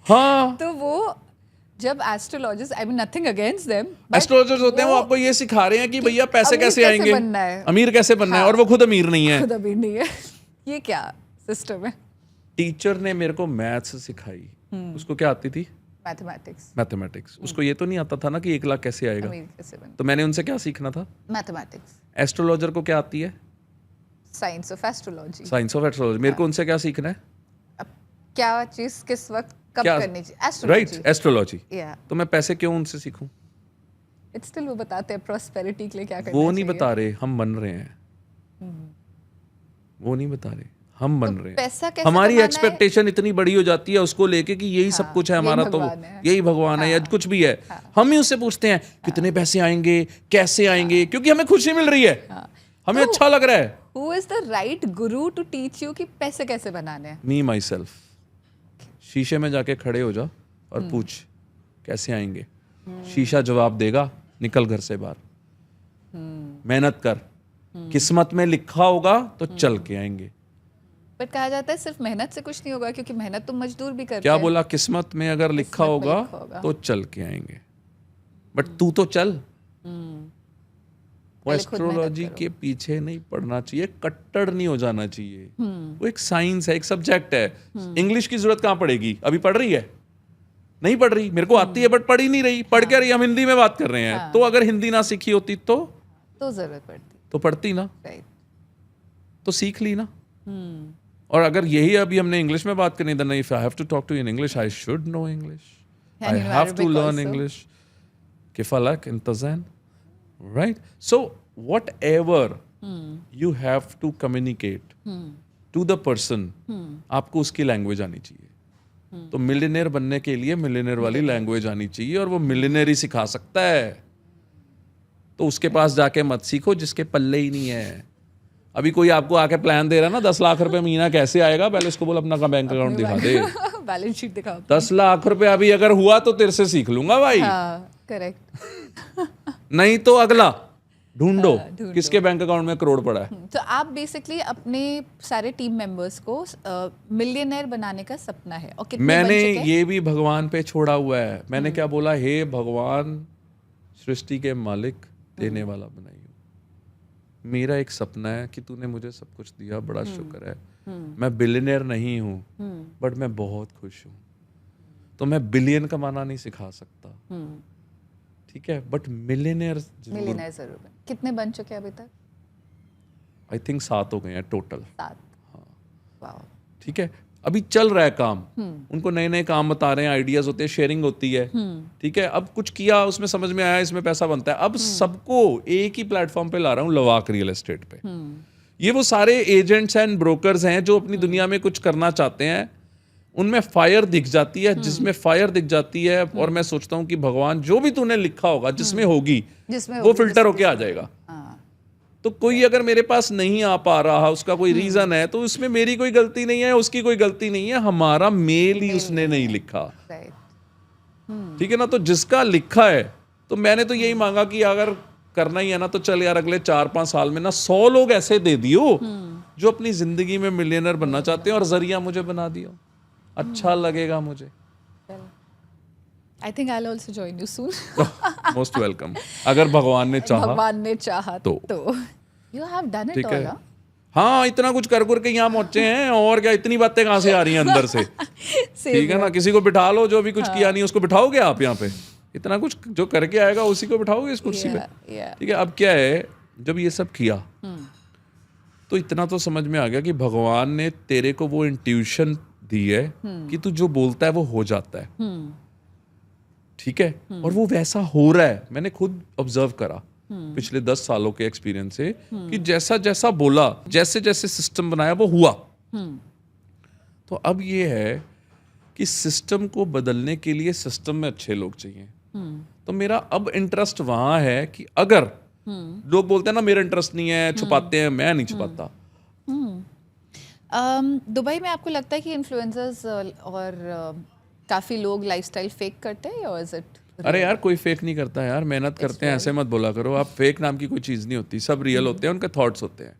हाँ, तो वो जब astrologers, I mean nothing against them, astrologers होते हैं, वो आपको ये सिखा रहे हैं कि भैया पैसे कैसे आएंगे, बनना है, अमीर कैसे बनना है, और वो खुद अमीर नहीं है। खुद अमीर नहीं है। ये क्या सिस्टम है? टीचर ने मेरे को मैथ्स सिखाई, उसको क्या आती थी? मैथमेटिक्स। उसको ये तो नहीं आता था ना कि 1 लाख कैसे आएगा, तो मैंने उनसे क्या सीखना था? मैथमेटिक्स। एस्ट्रोलॉजर को क्या आती है? Science of astrology. मेरे को उनसे क्या सीखना है? क्या चीज किस वक्त कब करनी चाहिए? Right, astrology. तो मैं पैसे क्यों उनसे सीखूं? इट्स स्टिल वो बताते हैं प्रॉस्पेरिटी के लिए क्या करना चाहिए। वो नहीं बता रहे, हम बन रहे हैं। वो नहीं बता रहे, हम बन रहे हैं। पैसा कैसे हमारी एक्सपेक्टेशन इतनी बड़ी हो जाती है उसको लेके कि यही सब कुछ है हमारा, तो यही भगवान है या कुछ भी है। हम ही उससे पूछते हैं कितने पैसे आएंगे, कैसे आएंगे, क्योंकि हमें खुशी मिल रही है, हमें अच्छा लग रहा है। Who is the right guru to teach you कि पैसे कैसे बनाने हैं? Me myself। शीशे में जाके खड़े हो जा और पूछ कैसे आएंगे। शीशा जवाब देगा, निकल घर से बाहर, मेहनत कर, किस्मत में लिखा होगा तो चल के आएंगे। बट कहा जाता है सिर्फ मेहनत से कुछ नहीं होगा, क्योंकि मेहनत तो मजदूर भी करते हैं। क्या बोला? किस्मत में अगर लिखा होगा तो चल के आएंगे, बट तू तो चल। वो एस्ट्रोलॉजी के पीछे नहीं पढ़ना चाहिए, कट्टर नहीं हो जाना चाहिए। वो एक साइंस है, एक सब्जेक्ट है। इंग्लिश की जरूरत कहाँ पड़ेगी? अभी पढ़ रही है? नहीं पढ़ रही। मेरे को आती है बट पढ़ ही नहीं रही। पढ़ क्या रही? हम हिंदी में बात कर रहे हैं। तो अगर हिंदी ना सीखी होती तो जरूरत पड़ती, तो पढ़ती ना, तो सीख ली ना। और अगर यही अभी हमने इंग्लिश में बात करनी, then if I have to talk to in English, I should know English, I have to learn English. किफालक इंतज़ान, right? So whatever you have to communicate to the person, आपको उसकी लैंग्वेज आनी चाहिए। तो मिलियनेयर बनने के लिए मिलियनेयर वाली लैंग्वेज आनी चाहिए, और वो मिलियनेयर ही सिखा सकता है। तो उसके पास जाके मत सीखो जिसके पल्ले ही नहीं है। अभी कोई आपको आके प्लान दे रहा है ना 10 लाख रुपए महीना कैसे आएगा, पहले उसको बोल अपना बैंक अकाउंट दिखा दे, बैलेंस शीट दिखाओ। 10 लाख रुपए अभी अगर हुआ तो तेरे से सीख लूंगा भाई। करेक्ट। नहीं तो अगला ढूंढो किसके बैंक अकाउंट में करोड़ पड़ा है। तो आप बेसिकली अपने सारे टीम मेंबर्स को मिलियनेयर बनाने का सपना है, और कितने मैंने बन चुके? ये भी भगवान पे छोड़ा हुआ है। मैंने क्या बोला? हे भगवान, सृष्टि के मालिक, देने वाला बनाइयो। मेरा एक सपना है कि तूने मुझे सब कुछ दिया, बड़ा शुक्र है। मैं बिलियनेयर नहीं हूँ बट मैं बहुत खुश हूँ। तो मैं बिलियन कमाना नहीं सिखा सकता, ठीक है, बट मिलियनेयर जरूर। कितने बन चुके अभी तक? आई थिंक 7 हो गए हैं टोटल। 7। वाओ। ठीक है, अभी चल रहा है काम। उनको नए नए काम बता रहे हैं, आइडियाज होते हैं, शेयरिंग होती है। ठीक है, अब कुछ किया, उसमें समझ में आया इसमें पैसा बनता है। अब सबको एक ही प्लेटफॉर्म पे ला रहा हूँ, लवाक रियल एस्टेट पे। ये वो सारे एजेंट्स एंड ब्रोकर्स हैं जो अपनी दुनिया में कुछ करना चाहते हैं, उनमें फायर दिख जाती है, जिसमें फायर दिख जाती है, और मैं सोचता हूँ कि भगवान जो भी तूने लिखा होगा जिसमें होगी वो फिल्टर होके आ जाएगा। तो कोई अगर मेरे पास नहीं आ पा रहा, उसका कोई रीजन है, तो उसमें मेरी कोई गलती नहीं है, उसकी कोई गलती नहीं है, हमारा मेल ही उसने नहीं लिखा। ठीक है ना? तो जिसका लिखा है, तो मैंने तो यही मांगा कि अगर करना ही है ना, तो चल यार अगले 4-5 साल में ना 100 लोग ऐसे दे दियो जो अपनी जिंदगी में मिलियनर बनना चाहते हैं, और जरिया मुझे बना दियो, अच्छा लगेगा मुझे। I think I will also join you soon. Most welcome, अगर भगवान ने चाहा तो यू हैव डन इट ठीक ऑल। है। हाँ, इतना कुछ कर के यहाँ पहुंचे हैं, और क्या इतनी बातें कहाँ से आ रही हैं अंदर से? ठीक है ना? किसी को बिठा लो जो भी कुछ किया नहीं, उसको बिठाओगे आप यहाँ पे? इतना कुछ जो करके आएगा उसी को बिठाओगे इस कुर्सी पे? ठीक है। अब क्या है, जब ये सब किया तो इतना तो समझ में आ गया कि भगवान ने तेरे को वो इंट्यूशन दी है कि तू जो बोलता है वो हो जाता है। ठीक है। और वो वैसा हो रहा है। मैंने खुद ऑब्जर्व करा पिछले 10 सालों के एक्सपीरियंस से कि जैसा जैसा बोला, जैसे जैसे सिस्टम बनाया वो हुआ। तो अब ये है कि सिस्टम को बदलने के लिए सिस्टम में अच्छे लोग चाहिए। तो मेरा अब इंटरेस्ट वहां है कि अगर लोग बोलते हैं ना मेरा इंटरेस्ट नहीं है, छुपाते हैं, मैं नहीं छुपाता। दुबई में आपको लगता है कि इन्फ्लुएंसर्स और काफी लोग लाइफस्टाइल फेक करते हैं, और इज इट? अरे यार कोई फेक नहीं करता यार, मेहनत करते हैं, ऐसे मत बोला करो आप। फेक नाम की कोई चीज नहीं होती, सब रियल होते हैं, उनके थॉट्स होते हैं।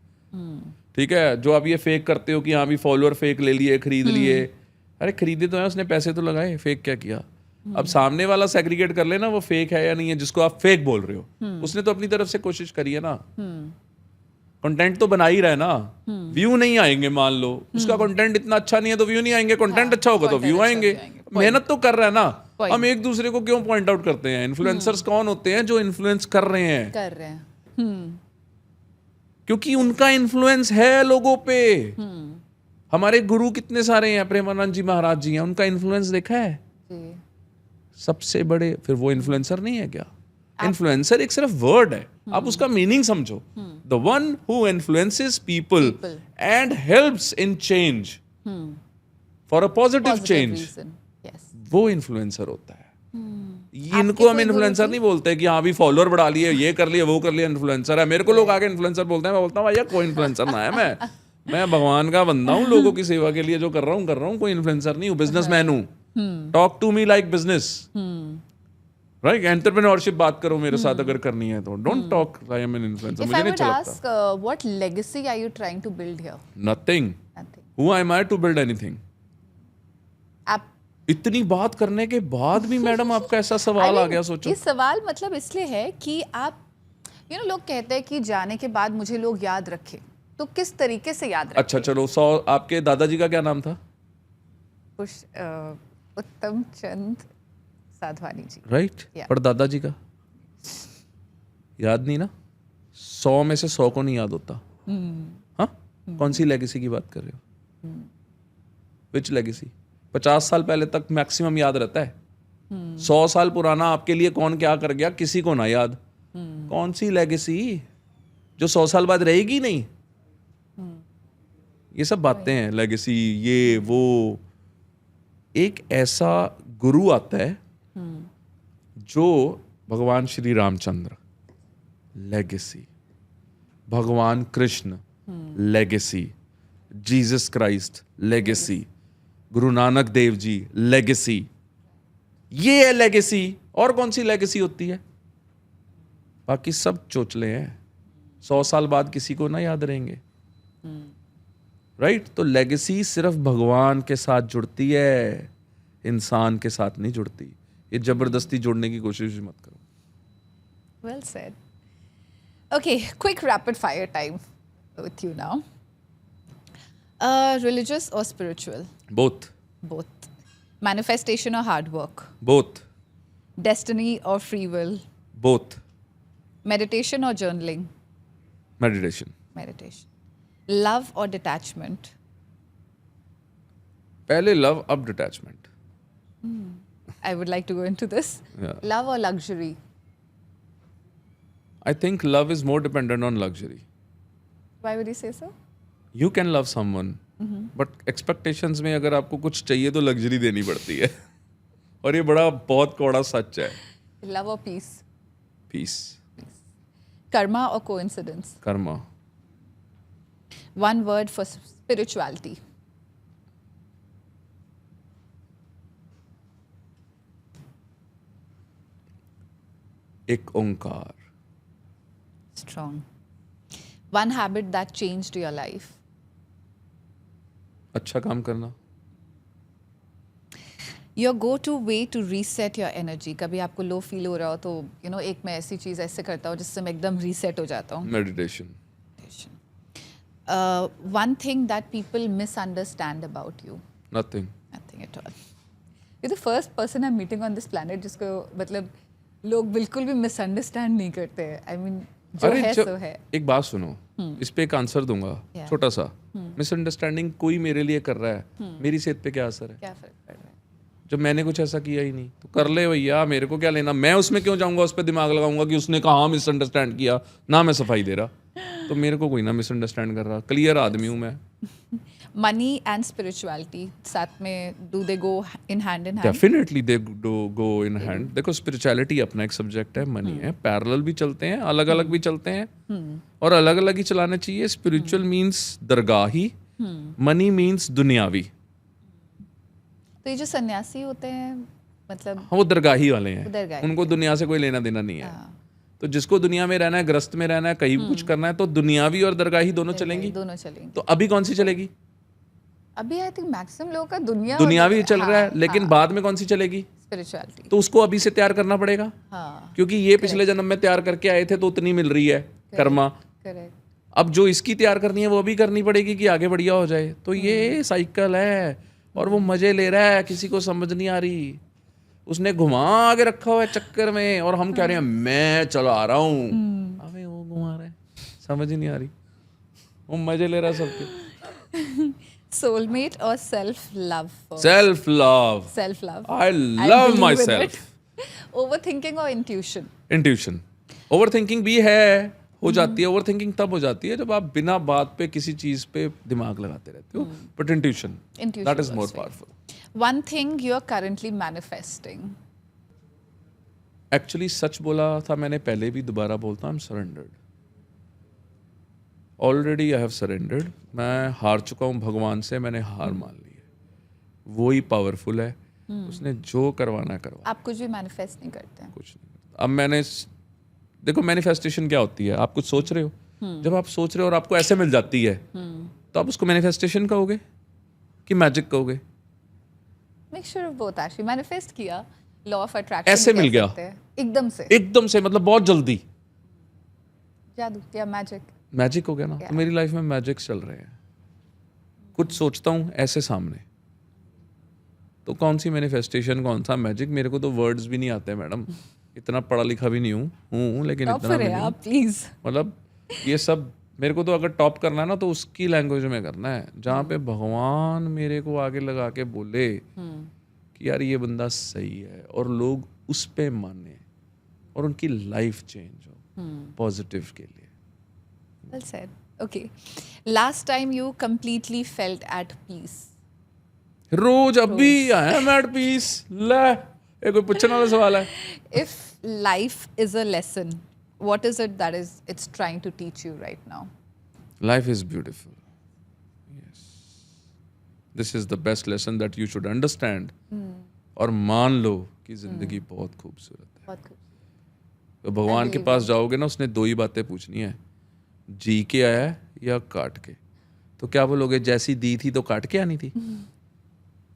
ठीक है। जो आप ये फेक करते हो कि हाँ भी फॉलोअर फेक ले लिए, खरीद लिए, अरे खरीदे तो है, उसने पैसे तो लगाए, फेक क्या किया? अब सामने वाला सेग्रीगेट कर लेना वो फेक है या नहीं है, जिसको आप फेक बोल रहे हो, उसने तो अपनी तरफ से कोशिश करी है ना। कंटेंट तो बना ही रहा है ना। व्यू नहीं आएंगे, मान लो उसका कंटेंट इतना अच्छा नहीं है तो व्यू नहीं आएंगे, कंटेंट अच्छा होगा तो व्यू आएंगे। मेहनत तो कर रहा है ना। हम एक दूसरे को क्यों पॉइंट आउट करते हैं? इन्फ्लुएंसर्स कौन होते हैं? जो इन्फ्लुएंस कर रहे हैं। क्योंकि उनका इन्फ्लुएंस है लोगों पे। हमारे गुरु कितने सारे हैं, प्रेमानंद जी महाराज जी हैं, उनका इन्फ्लुएंस देखा है सबसे बड़े। फिर वो इन्फ्लुएंसर नहीं है क्या? इन्फ्लुएंसर एक सिर्फ वर्ड है, आप उसका मीनिंग समझो। The one who influences people and helps in change for a positive change, वो इन्फ्लुएंसर होता है। इनको हम इन्फ्लुएंसर नहीं बोलते कि हाँ भी फॉलोअर बढ़ा लिए, ये कर लिए, वो कर लिया, इन्फ्लुएंसर है। मेरे को लोग आगे इन्फ्लुएंसर बोलते हैं, मैं बोलता हूँ भैया कोई इन्फ्लुएंसर ना है, मैं भगवान का बंदा हूँ, लोगों की सेवा के लिए जो कर रहा हूँ, कोई इन्फ्लुएंसर नहीं हूँ, बिजनेसमैन हूँ। Talk to me like business, right? Entrepreneurship बात करो मेरे साथ अगर करनी है तो। Don't talk I am an influencer, मुझे नहीं अच्छा लगता। What legacy are you trying to build here? Nothing. Who am I to build anything? आप इतनी बात करने के बाद भी मैडम आपका ऐसा सवाल आ गया, सोचो। ये सवाल मतलब इसलिए है कि आप लोग कहते हैं कि जाने के बाद मुझे लोग याद रखें, तो किस तरीके से याद रखें? अच्छा चलो, आपके दादाजी का क्या नाम था? उत्तम चंद साधवानी जी। राइट। पर दादाजी का याद नहीं ना? 100 में से 100 को नहीं याद होता। हाँ, कौन सी लेगेसी की बात कर रहे हो? विच लेगेसी? 50 साल पहले तक मैक्सिमम याद रहता है। 100 साल पुराना आपके लिए कौन क्या कर गया किसी को ना याद। कौन सी लेगेसी जो 100 साल बाद रहेगी नहीं? ये सब बातें हैं, लेगेसी, ये वो। एक ऐसा गुरु आता है जो भगवान श्री रामचंद्र, लेगेसी। भगवान Krishna, legacy. Jesus Christ, legacy. Guru Nanak Dev ji, legacy. ये है लेगेसी। और कौन सी लेगेसी होती है? बाकी सब चोचले हैं, 100 साल बाद किसी को ना याद रहेंगे। राइट? तो लेगेसी सिर्फ भगवान के साथ जुड़ती है, इंसान के साथ नहीं जुड़ती। ये जबरदस्ती जोड़ने की कोशिश मत करो। Well said. Okay, quick rapid fire time with you now. Religious or spiritual? Both. Both. Manifestation or hard work? Both. Destiny or free will? Both. Meditation or journaling? Meditation. Meditation. Love or detachment? पहले love, अब detachment. I would like to go into this. Yeah. Love or luxury? I think love is more dependent on luxury. Why would you say so? You can love someone but expectations में अगर आपको कुछ चाहिए तो luxury देनी पड़ती है और ये बड़ा बहुत कौड़ा सच है. Love or peace? Peace. Karma or coincidence? Karma. One word for spirituality. एक ओंकार. Strong. One habit that changed your life. अच्छा काम करना. Your go-to way to reset your energy. कभी आपको लो फील हो रहा हो तो एक मैं ऐसी चीज़ ऐसे करता हूँ जिससे मैं एकदम रीसेट हो जाता हूँ. Meditation. One thing that people misunderstand about you. Nothing. Nothing at all. You're the first person I'm meeting on this planet जिसको मतलब लोग बिल्कुल भी मिसअंडरस्टैंड नहीं करते हैं. I mean जो है सो है. एक बात सुनो, इस पे एक आंसर दूंगा. Yeah. छोटा सा. मिसअंडरस्टैंडिंग कोई मेरे लिए कर रहा है, मेरी सेहत पे क्या असर है? क्या फर्क पड़ रहा है? जब मैंने कुछ ऐसा किया ही नहीं तो कर ले भैया, मेरे को क्या लेना. मैं उसमें क्यों जाऊंगा, उस पर दिमाग लगाऊंगा कि उसने कहाँ मिसअंडरस्टैंड किया. ना मैं सफाई दे रहा तो मेरे को कोई ना मिसअंडरस्टैंड कर रहा. क्लियर आदमी हूँ मैं. Money and spirituality साथ में do they go in hand? Definitely they go in hand. देखो स्पिरिचुअलिटी अपना एक सब्जेक्ट है, मनी है, पैरेलल भी चलते हैं, अलग अलग भी चलते हैं और अलग अलग ही चलाने चाहिए. स्पिरिचुअल मीन्स दरगाही, मनी मीन्स दुनियावी. तो ये जो सन्यासी होते हैं मतलब हाँ वो दरगाही वाले हैं, दरगाही उनको दुनिया से कोई लेना देना नहीं है. हाँ, तो जिसको दुनिया में रहना है, ग्रस्त में रहना है, कहीं भी कुछ करना है तो दुनियावी और दरगाही दोनों चलेंगी. दोनों चलेंगे. तो अभी कौन सी चलेगी? अभी आई थिंक मैक्सिमम लोगों का दुनियावी चल रहा है, लेकिन बाद में कौन सी चलेगी? स्पिरिचुअलिटी. तो उसको अभी से तैयार करना पड़ेगा. हाँ क्योंकि ये पिछले जन्म में तैयार करके आए थे तो उतनी मिल रही है कर्मा. करेक्ट. अब जो इसकी तैयार करनी है वो भी करनी पड़ेगी कि आगे बढ़िया हो जाए. तो ये साइकिल है और वो मजे ले रहा है, किसी को समझ नहीं आ रही. उसने घुमा के रखा हुआ है चक्कर में और हम कह रहे हैं मैं चला रहा हूँ. अबे वो घुमा रहा है, समझ ही नहीं आ रही. वो मजे ले रहा है सबके. Soulmate or self-love? Self love. Self-love. I love believe my in self. it. Overthinking or intuition? Intuition. Over thinking भी है, हो जाती है. ओवर थिंकिंग तब हो जाती है जब आप बिना बात पे किसी चीज पे दिमाग लगाते रहते हो. But intuition, Intuition that is more was right. Powerful. One thing you're currently manifesting. Actually सच बोला था मैंने पहले भी, दोबारा बोलता हूँ. I am surrendered. Already I have surrendered. मैं हार चुका हूँ भगवान से, मैंने हार मान ली है. वो ही पावरफुल है. उसने जो करवाना है करवा. आप कुछ भी मैनिफेस्ट नहीं करते हैं. कुछ नहीं करता. अब मैंने देखो मैनिफेस्टेशन क्या होती है. आप कुछ सोच रहे हो, जब आप सोच रहे हो और आपको ऐसे मिल जाती है तो आप उसको मैनिफेस्टेशन कहोगे कि मैजिक कहोगे? Mixture of both actually. Manifest किया, लॉ ऑफ अट्रैक्शन ऐसे मिल गया एकदम से. एकदम से, मतलब बहुत जल्दी. जादू या मैजिक. मैजिक हो गया ना. तो मेरी लाइफ में मैजिक चल रहे हैं. कुछ सोचता हूँ ऐसे सामने, तो कौन सी मैनिफेस्टेशन, कौन सा मैजिक. मेरे को तो वर्ड्स भी नहीं आते मैडम. इतना पढ़ा लिखा भी नहीं हूँ लेकिन इतना भी नहीं. आप प्लीज. मतलब ये सब मेरे को तो अगर टॉप करना है ना तो उसकी लैंग्वेज में करना है जहाँ पे भगवान मेरे को आगे लगा के बोले कि यार ये बंदा सही है और लोग उस पे माने और उनकी लाइफ चेंज हो पॉजिटिव के लिए. Well said. Okay. Last time you completely felt at peace. रोज अभी आई एम एट पीस. ले ये कोई पूछने वाला सवाल है. If life is a lesson, what is it that it's trying to teach you right now? Life is beautiful. Yes. This is the best lesson that you should understand. और मान लो कि जिंदगी बहुत खूबसूरत है. बहुत खूब. तो भगवान के पास जाओगे ना, उसने दो ही बातें पूछनी है. जी के आया है या काट के. तो क्या बोलोगे, जैसी दी थी तो काट के आनी थी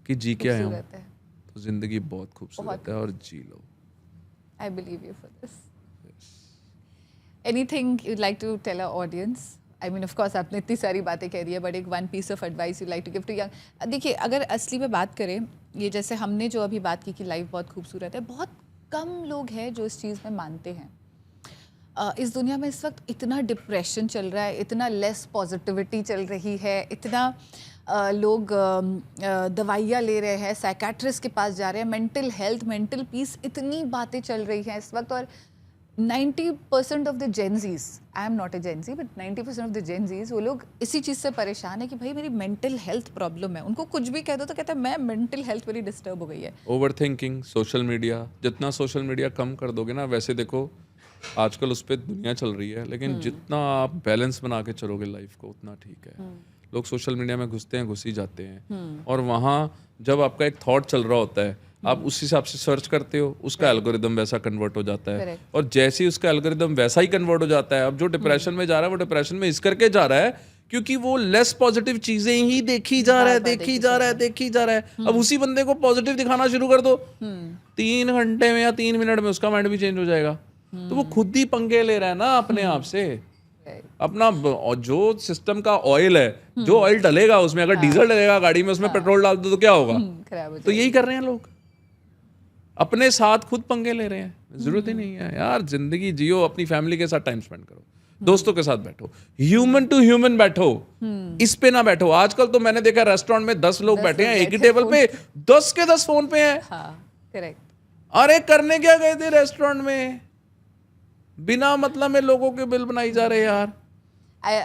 कि जी के आया हूँ. खूबसूरत है. तो जिंदगी बहुत खूबसूरत है और जी लो. I believe you for this. Anything you'd like to tell our audience? I mean, of course, आपने इतनी सारी बातें कह दी है, but एक one piece of advice you'd like to give to young. देखिए, अगर असली में बात करें, ये जैसे हमने जो अभी बात की कि लाइफ बहुत खूबसूरत है, बहुत कम लोग हैं जो इस चीज़ में मानते हैं. इस दुनिया में इस वक्त इतना डिप्रेशन चल रहा है, इतना लेस पॉजिटिविटी चल रही है, इतना लोग दवाइयाँ ले रहे हैं, साइकेट्रिस्ट के पास जा रहे हैं, मेंटल हेल्थ, मेंटल पीस, इतनी बातें चल रही हैं इस वक्त. और 90% of the Gen Zs, I am not a Gen Z but 90% of the Gen Zs वो लोग इसी चीज़ से परेशान है कि भाई मेरी मेंटल हेल्थ प्रॉब्लम है। उनको कुछ भी कह दो तो कहते हैं मैं मेंटल हेल्थ मेरी डिस्टर्ब हो गई है। ओवर थिंकिंग, सोशल मीडिया, जितना सोशल मीडिया कम कर दोगे ना, वैसे देखो आजकल उस पर दुनिया चल रही है, लेकिन जितना आप बैलेंस बना के चलोगे लाइफ को उतना ठीक है। लोग सोशल मीडिया में घुसते हैं, घुस ही जाते हैं, और वहाँ जब आपका एक थॉट चल रहा होता है, आप उस हिसाब से सर्च करते हो, उसका एल्गोरिदम वैसा कन्वर्ट हो जाता है। Correct. और जैसे ही उसका एल्गोरिदम वैसा ही कन्वर्ट हो जाता है, अब जो डिप्रेशन में जा रहा है वो डिप्रेशन में इस करके जा रहा है क्योंकि वो लेस पॉजिटिव चीजें ही देखी जा रहा है, देखी जा रहा है, देखी जा रहा है। अब उसी बंदे को पॉजिटिव दिखाना शुरू कर दो, 3 घंटे में या 3 मिनट में उसका माइंड भी चेंज हो जाएगा। तो वो खुद ही पंगे ले रहा है ना अपने आप से। अपना जो सिस्टम का ऑयल है, जो ऑयल डलेगा उसमें, अगर डीजल डलेगा गाड़ी में, उसमें पेट्रोल डाल दो तो क्या होगा? खराब हो तो यही कर रहे हैं लोग, अपने साथ खुद पंगे ले रहे हैं। जरूरत ही नहीं है यार, जिंदगी जियो, अपनी फैमिली के साथ टाइम स्पेंड करो, दोस्तों के साथ बैठो, ह्यूमन टू ह्यूमन बैठो, इस पे ना बैठो। आजकल तो मैंने देखा रेस्टोरेंट में 10 लोग बैठे हैं एक ही टेबल पे, 10 के 10 फोन पे हैं। करेक्ट। अरे करने क्या गए थे रेस्टोरेंट में? बिना मतलब में लोगों के बिल बनाई जा रहे यार।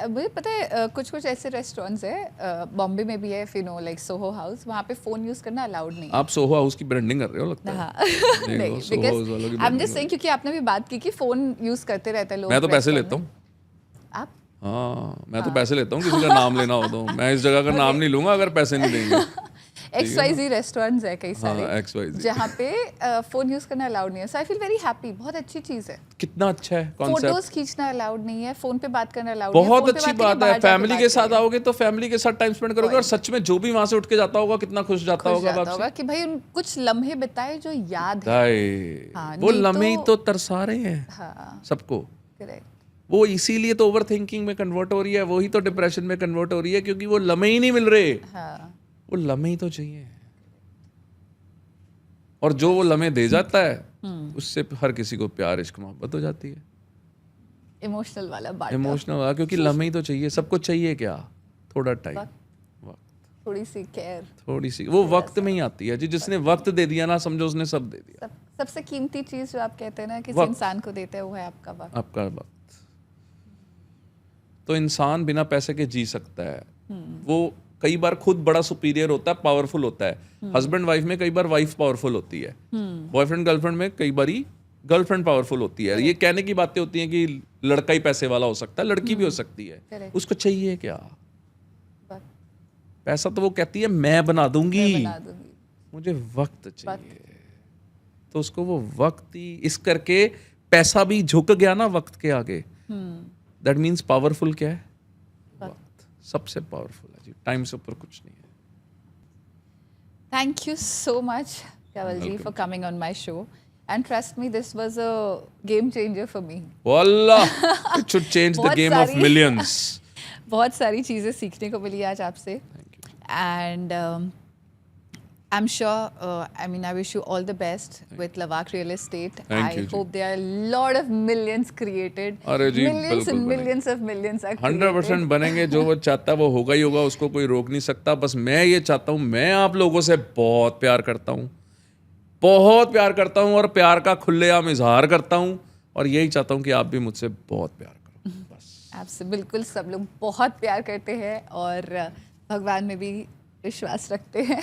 मुझे पता है कुछ कुछ ऐसे रेस्टोरेंट्स है, बॉम्बे में भी है, if you know, like Soho house, वहाँ पे फोन यूज करना अलाउड नहीं है। आप सोहो हाउस की ब्रांडिंग कर रहे हो लगता है। हाँ। देखो, नहीं, सोहो because हाउस वालों की I'm branding just saying, क्योंकि आपने भी बात की कि फोन यूज करते रहते हैं लोग। मैं तो पैसे restaurant लेता में। हूँ। आप हाँ, मैं तो पैसे लेता हूँ, किसी का नाम लेना हो तो। मैं इस जगह का नाम नहीं लूंगा अगर पैसे नहीं देंगे। XYZ रेस्टोरेंट्स है कई सारे, हाँ, XYZ। जहाँ पे फोन यूज करना अलाउड नहीं है। सो आई फील वेरी हैप्पी, बहुत अच्छी चीज है। कितना अच्छा है कॉन्सेप्ट। फोटोज खींचना अलाउड नहीं है, फोन पे बात करना अलाउड नहीं है। बहुत फोन पे अच्छी करिए, बात है। बाहर जाके फैमिली बात के साथ करिए। आओगे तो फैमिली के साथ टाइम स्पेंड करोगे, और सच में जो भी वहां से उठ के जाता होगा कितना खुश जाता खुश होगा जाता वापसी। होगा कि भाई उन कुछ लम्हे बिताए जो याद है। दाई, हाँ, वो नहीं लम्हे ही तो- तो तरसा रहे हैं हाँ, सबको। करेक्ट। वो इसीलिए तो ओवर थिंकिंग में कन्वर्ट हो रही है, वही तो डिप्रेशन में कन्वर्ट हो रही है, क्योंकि वो लम्हे ही नहीं मिल रहे। हाँ, वो लम्हे ही तो चाहिए, और जो वो लम्हे दे जाता है उससे हर किसी को प्यार, इश्क, मोहब्बत हो जाती है। इमोशनल वाला बात, इमोशनल वाला, क्योंकि लम्हे ही तो चाहिए। सबको चाहिए क्या? थोड़ा टाइम, वक्त। वक्त, थोड़ी सी केयर। थोड़ी सी, वो वक्त में ही आती है जी। जिसने वक्त दे दिया ना, समझो उसने सब दे दिया। सबसे कीमती चीज जो आप कहते हैं ना किसी वक्त। इंसान को देते हैं, वो है आपका वक्त। आपका वक्त। तो इंसान बिना पैसे के जी सकता है। वो कई बार खुद बड़ा सुपीरियर होता है, पावरफुल होता है। हस्बैंड वाइफ में कई बार वाइफ पावरफुल होती है, बॉयफ्रेंड गर्लफ्रेंड में कई बार गर्लफ्रेंड पावरफुल होती है। ये कहने की बातें होती हैं कि लड़का ही पैसे वाला हो सकता है, लड़की भी हो सकती है। Correct. उसको चाहिए क्या? वक्त। पैसा तो वो कहती है मैं बना दूंगी, मैं बना दूंगी। मुझे वक्त चाहिए। तो उसको वो वक्त ही, इस करके पैसा भी झुक गया ना वक्त के आगे। दैट मीन्स पावरफुल क्या है? वक्त सबसे पावरफुल है जी, टाइम से ऊपर कुछ नहीं है। Thank you so much, Kavalji, for coming on my show. And trust me, this was a game changer for me. Wallah, it should change the बहुत game of सारी- millions. बहुत सारी चीज़ें सीखने को मिली आज आपसे। And I'm sure, I mean, I wish you all the best with Lavak Real Estate. Thank I you, ji. hope there are a lot of millions created. अरे जी, millions बिल्कुल and बनेंगे। millions of millions are 100% created. बनेंगे। जो वो चाहता है वो होगा ही होगा, उसको कोई रोक नहीं सकता। बस मैं ये चाहता हूँ, मैं आप लोगों से बहुत प्यार करता हूँ, बहुत प्यार करता हूँ, और प्यार का खुलेआम इजहार करता हूँ, और यही चाहता हूँ कि आप भी मुझसे बहुत प्यार करो। बस आपसे बिल्कुल सब लोग बहुत प्यार करते हैं और भगवान में भी विश्वास रखते हैं।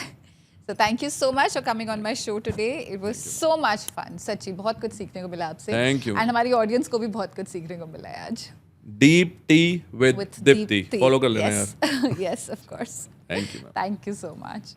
So thank you so much for coming on my show today. It was so much fun. सच्ची बहुत कुछ सीखने को मिला आपसे। Thank you. And हमारी ऑडियंस को भी बहुत कुछ सीखने को मिला है आज। Deep T with Deepti Deepti. Follow कर लेना यार। Yes. Yes, of course. Thank you. Thank you so much.